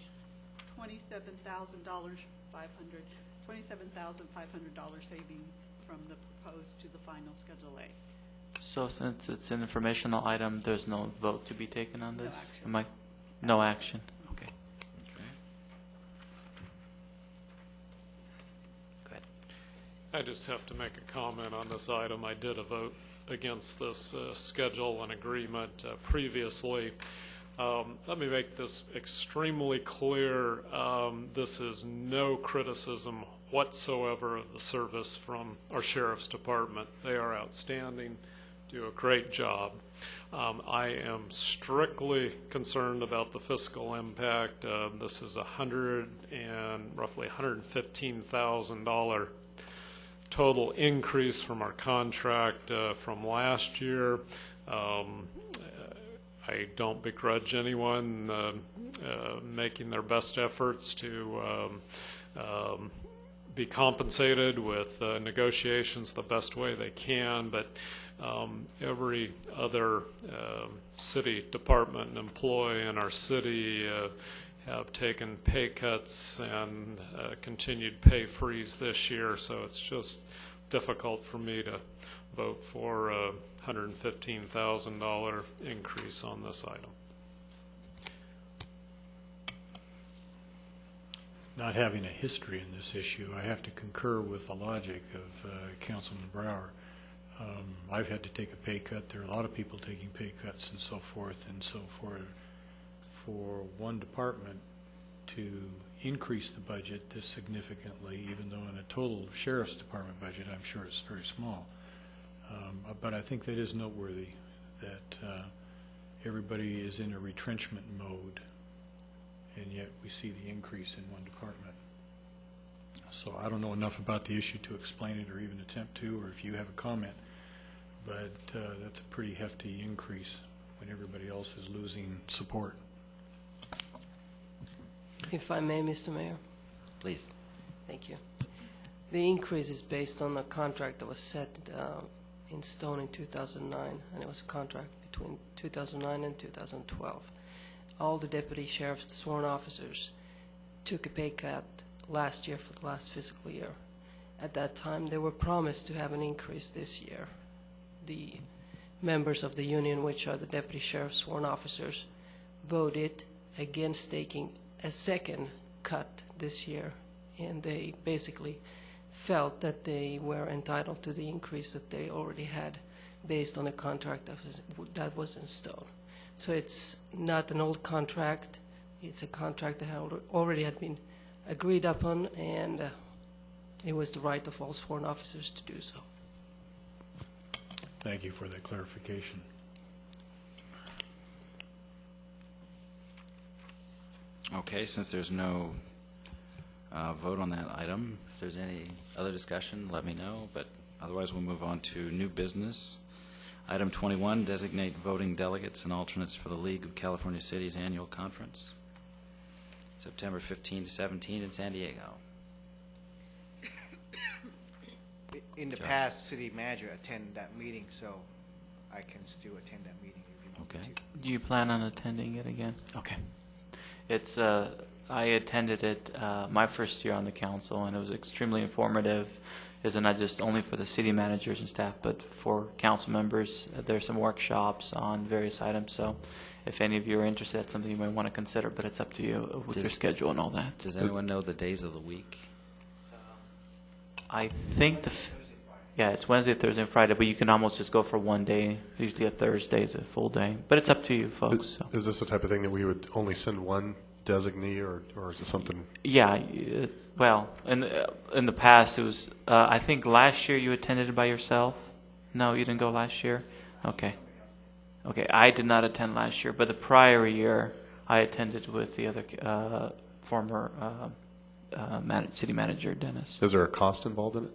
$27,500 savings from the proposed to the final Schedule A. So since it's an informational item, there's no vote to be taken on this? No action. No action? Okay. Go ahead. I just have to make a comment on this item. I did a vote against this schedule and agreement previously. Let me make this extremely clear. This is no criticism whatsoever of the service from our Sheriff's Department. They are outstanding, do a great job. I am strictly concerned about the fiscal impact. This is roughly $115,000 total increase from our contract from last year. I don't begrudge anyone making their best efforts to be compensated with negotiations the best way they can, but every other city department and employee in our city have taken pay cuts and continued pay freeze this year, so it's just difficult for me to vote for a $115,000 increase on this item. Not having a history in this issue, I have to concur with the logic of Councilman Brower. I've had to take a pay cut. There are a lot of people taking pay cuts and so forth. And so for one department to increase the budget this significantly, even though in a total sheriff's department budget, I'm sure it's very small. But I think that is noteworthy that everybody is in a retrenchment mode, and yet we see the increase in one department. So I don't know enough about the issue to explain it or even attempt to, or if you have a comment, but that's a pretty hefty increase when everybody else is losing support. If I may, Mr. Mayor. Please. Thank you. The increase is based on a contract that was set in stone in 2009, and it was a contract between 2009 and 2012. All the deputy sheriffs, the sworn officers, took a pay cut last year for the last fiscal year. At that time, they were promised to have an increase this year. The members of the union, which are the deputy sheriffs, sworn officers, voted against taking a second cut this year, and they basically felt that they were entitled to the increase that they already had based on a contract that was in stone. So it's not an old contract. It's a contract that already had been agreed upon, and it was the right of all sworn officers to do so. Thank you for that clarification. Okay, since there's no vote on that item, if there's any other discussion, let me know, but otherwise we'll move on to new business. Item 21, designate voting delegates and alternates for the League of California Cities Annual Conference, September 15 to 17 in San Diego. In the past, city manager attended that meeting, so I can still attend that meeting if you want me to. Do you plan on attending it again? Okay. It's I attended it my first year on the council, and it was extremely informative. It's not just only for the city managers and staff, but for council members. There's some workshops on various items, so if any of you are interested, that's something you might want to consider, but it's up to you with your schedule and all that. Does anyone know the days of the week? I think yeah, it's Wednesday, Thursday, and Friday, but you can almost just go for one day. Usually a Thursday is a full day, but it's up to you folks. So. Is this the type of thing that we would only send one designee, or is it something? Yeah, well, in the past it was. I think last year you attended it by yourself. No, you didn't go last year. Okay. I did not attend last year, but the prior year I attended with the other former city manager, Dennis. Is there a cost involved in it?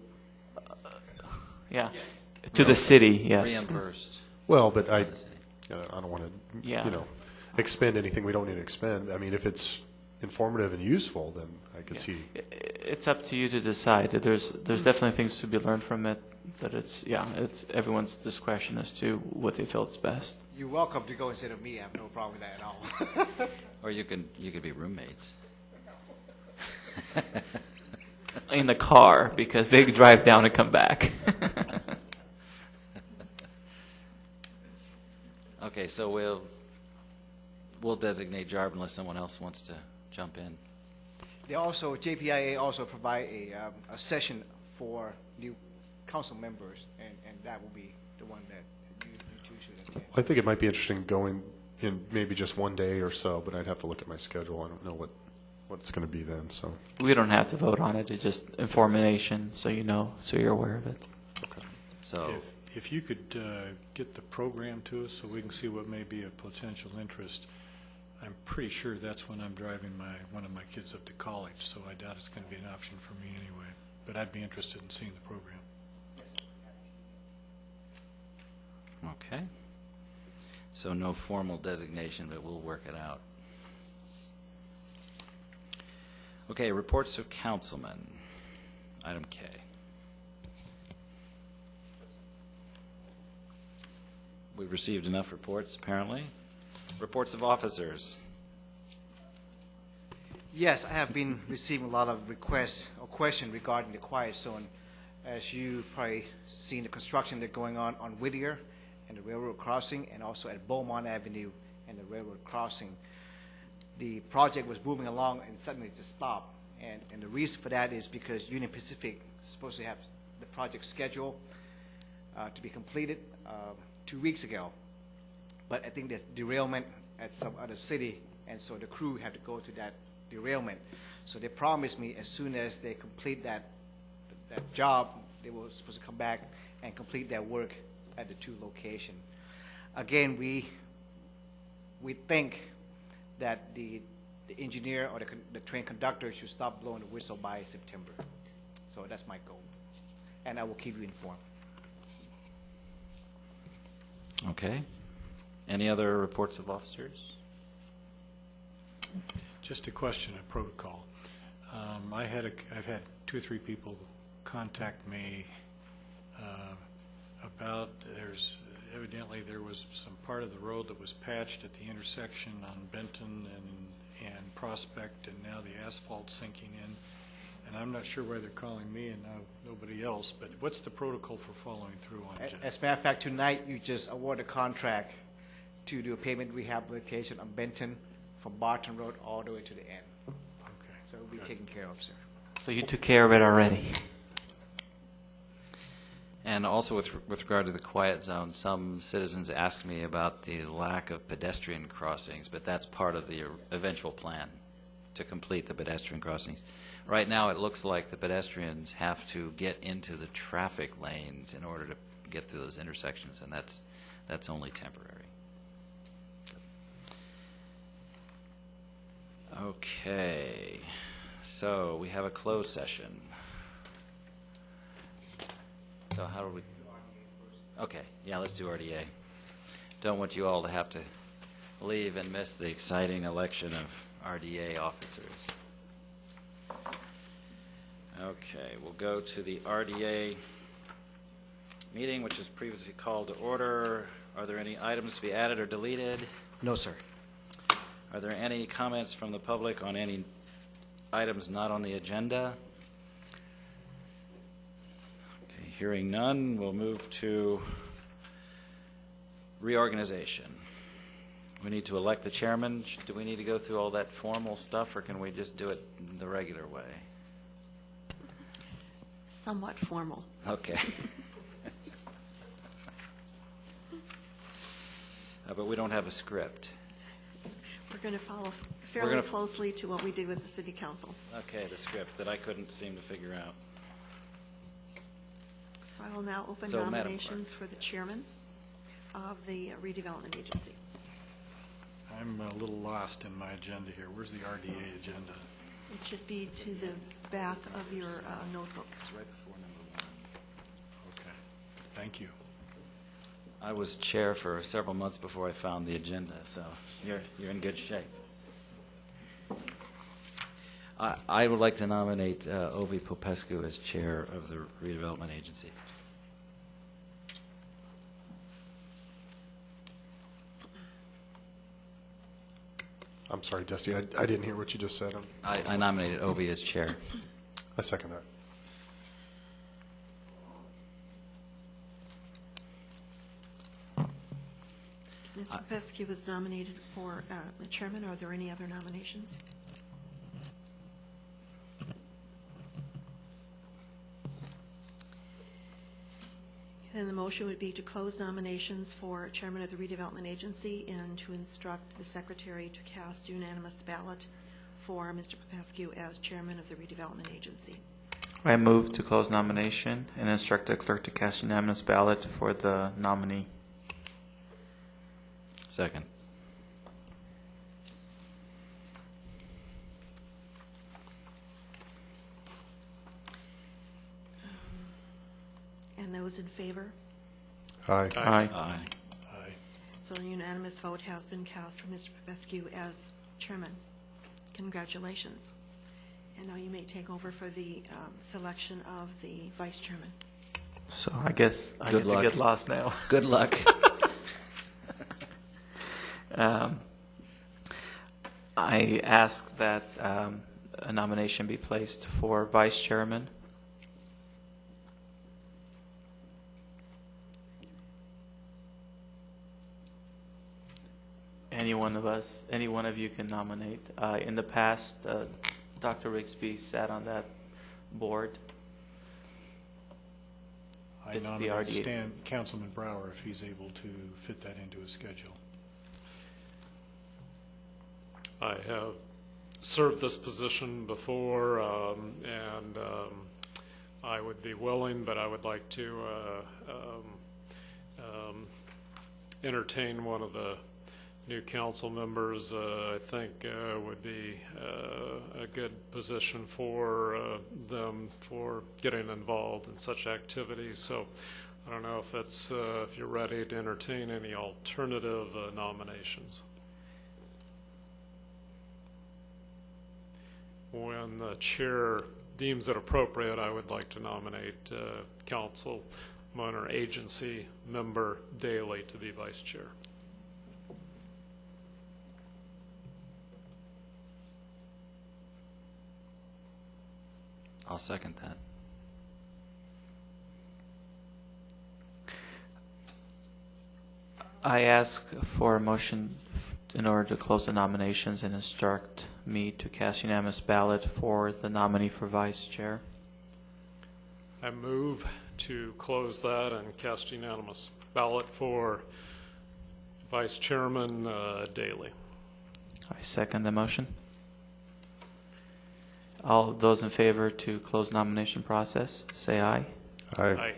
Yeah, yes. To the city, yes. Reimbursed. Well, but I don't want to, expend anything we don't need to expend. I mean, if it's informative and useful, then I could see. It's up to you to decide. There's definitely things to be learned from it, but it's everyone's discretion as to what they feel is best. You're welcome to go instead of me. I have no problem with that at all. Or you could be roommates. In the car, because they drive down and come back. Okay, so we'll designate Jarb unless someone else wants to jump in. They also, JPIA also provide a session for new council members, and that will be the one that you two should attend. I think it might be interesting going in maybe just one day or so, but I'd have to look at my schedule. I don't know what it's going to be then. So we don't have to vote on it. It's just information, so you know, so you're aware of it. Okay. So if you could get the program to us so we can see what may be of potential interest. I'm pretty sure that's when I'm driving one of my kids up to college, so I doubt it's going to be an option for me anyway. But I'd be interested in seeing the program. Okay. So no formal designation, but we'll work it out. Okay, reports of councilmen. Item K. We've received enough reports, apparently. Reports of officers. Yes, I have been receiving a lot of requests or questions regarding the quiet zone. As you probably seen the construction that's going on Whittier and the railroad crossing, and also at Beaumont Avenue and the railroad crossing. The project was moving along and suddenly just stopped. And the reason for that is because Union Pacific is supposed to have the project scheduled to be completed 2 weeks ago. But I think there's derailment at some other city, and so the crew had to go to that derailment. So they promised me as soon as they complete that job, they were supposed to come back and complete their work at the 2 locations. Again, we think that the engineer or the train conductor should stop blowing the whistle by September. So that's my goal, and I will keep you informed. Okay. Any other reports of officers? Just a question of protocol. I've had 2 or 3 people contact me about evidently there was some part of the road that was patched at the intersection on Benton and Prospect, and now the asphalt's sinking in. And I'm not sure why they're calling me and nobody else, but what's the protocol for following through on that? As a matter of fact, tonight you just award a contract to do a pavement rehabilitation on Benton from Barton Road all the way to the end. Okay. So it will be taken care of, sir. So you took care of it already? And also with regard to the quiet zone, some citizens asked me about the lack of pedestrian crossings, but that's part of the eventual plan to complete the pedestrian crossings. Right now, it looks like the pedestrians have to get into the traffic lanes in order to get through those intersections, and that's only temporary. Okay, so we have a closed session. So how do we? Okay, yeah, let's do RDA. Don't want you all to have to leave and miss the exciting election of RDA officers. Okay, we'll go to the RDA meeting, which was previously called to order. Are there any items to be added or deleted? No, sir. Are there any comments from the public on any items not on the agenda? Okay, hearing none, we'll move to reorganization. We need to elect the chairman. Do we need to go through all that formal stuff, or can we just do it the regular way? Somewhat formal. Okay. But we don't have a script. We're going to follow fairly closely to what we did with the city council. Okay, the script that I couldn't seem to figure out. So I will now open So, Madam nominations for the chairman of the redevelopment agency. I'm a little lost in my agenda here. Where's the RDA agenda? It should be to the back of your notebook. It's right before number 1. Okay, thank you. I was chair for several months before I found the agenda, so you're in good shape. I would like to nominate Ovi Popescu as chair of the redevelopment agency. I'm sorry, Dusty, I didn't hear what you just said. I nominated Ovi as chair. I second that. Mr. Popescu was nominated for the chairman. Are there any other nominations? Then the motion would be to close nominations for chairman of the redevelopment agency and to instruct the secretary to cast unanimous ballot for Mr. Popescu as chairman of the redevelopment agency. I move to close nomination and instruct the clerk to cast unanimous ballot for the nominee. Second. And those in favor? Aye. Aye. Aye. Aye. So a unanimous vote has been cast for Mr. Popescu as chairman. Congratulations. And now you may take over for the selection of the vice chairman. So I guess I Good get luck. to get lost now. Good luck. I ask that a nomination be placed for vice chairman. Any one of you can nominate. In the past, Dr. Rigsby sat on that board. I It's the nominate RDA. Councilman Brower if he's able to fit that into his schedule. I have served this position before, and I would be willing, but I would like to entertain one of the new council members. I think would be a good position for them for getting involved in such activities. So I don't know if you're ready to entertain any alternative nominations. When the chair deems it appropriate, I would like to nominate councilman or agency member Daly to be vice chair. I'll second that. I ask for a motion in order to close the nominations and instruct me to cast unanimous ballot for the nominee for vice chair. I move to close that and cast unanimous ballot for Vice Chairman Daly. I second the motion. All those in favor to close nomination process, say aye. Aye.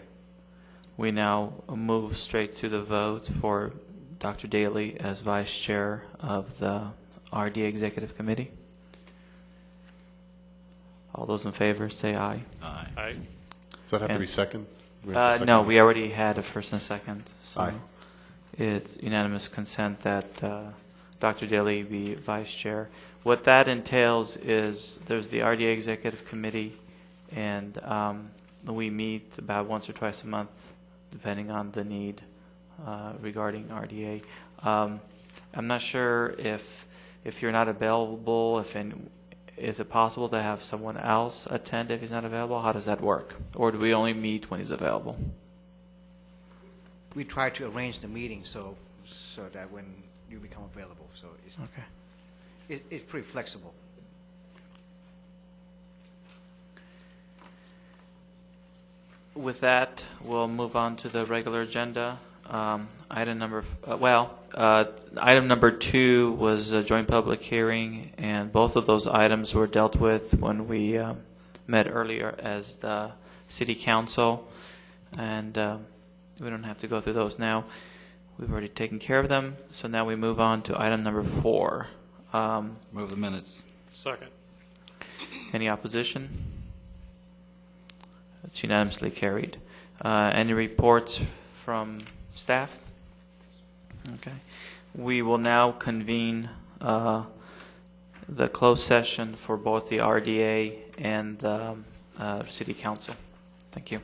We now move straight to the vote for Dr. Daly as vice chair of the RDA Executive Committee. All those in favor say aye. Aye. Aye. Does that have to And- be second? We have to second No, it? we already had a first and a second. So Aye. it's unanimous consent that Dr. Daly be vice chair. What that entails is there's the RDA Executive Committee, and we meet about once or twice a month, depending on the need regarding RDA. I'm not sure if you're not available, is it possible to have someone else attend if he's not available? How does that work? Or do we only meet when he's available? We try to arrange the meeting so that when you become available, so it's Okay. it's pretty flexible. With that, we'll move on to the regular agenda. Item number 2 was a joint public hearing, and both of those items were dealt with when we met earlier as the city council, and we don't have to go through those now. We've already taken care of them, so now we move on to item number 4. Move the minutes. Second. Any opposition? It's unanimously carried. Any reports from staff? Okay. We will now convene the closed session for both the RDA and the City Council. Thank you.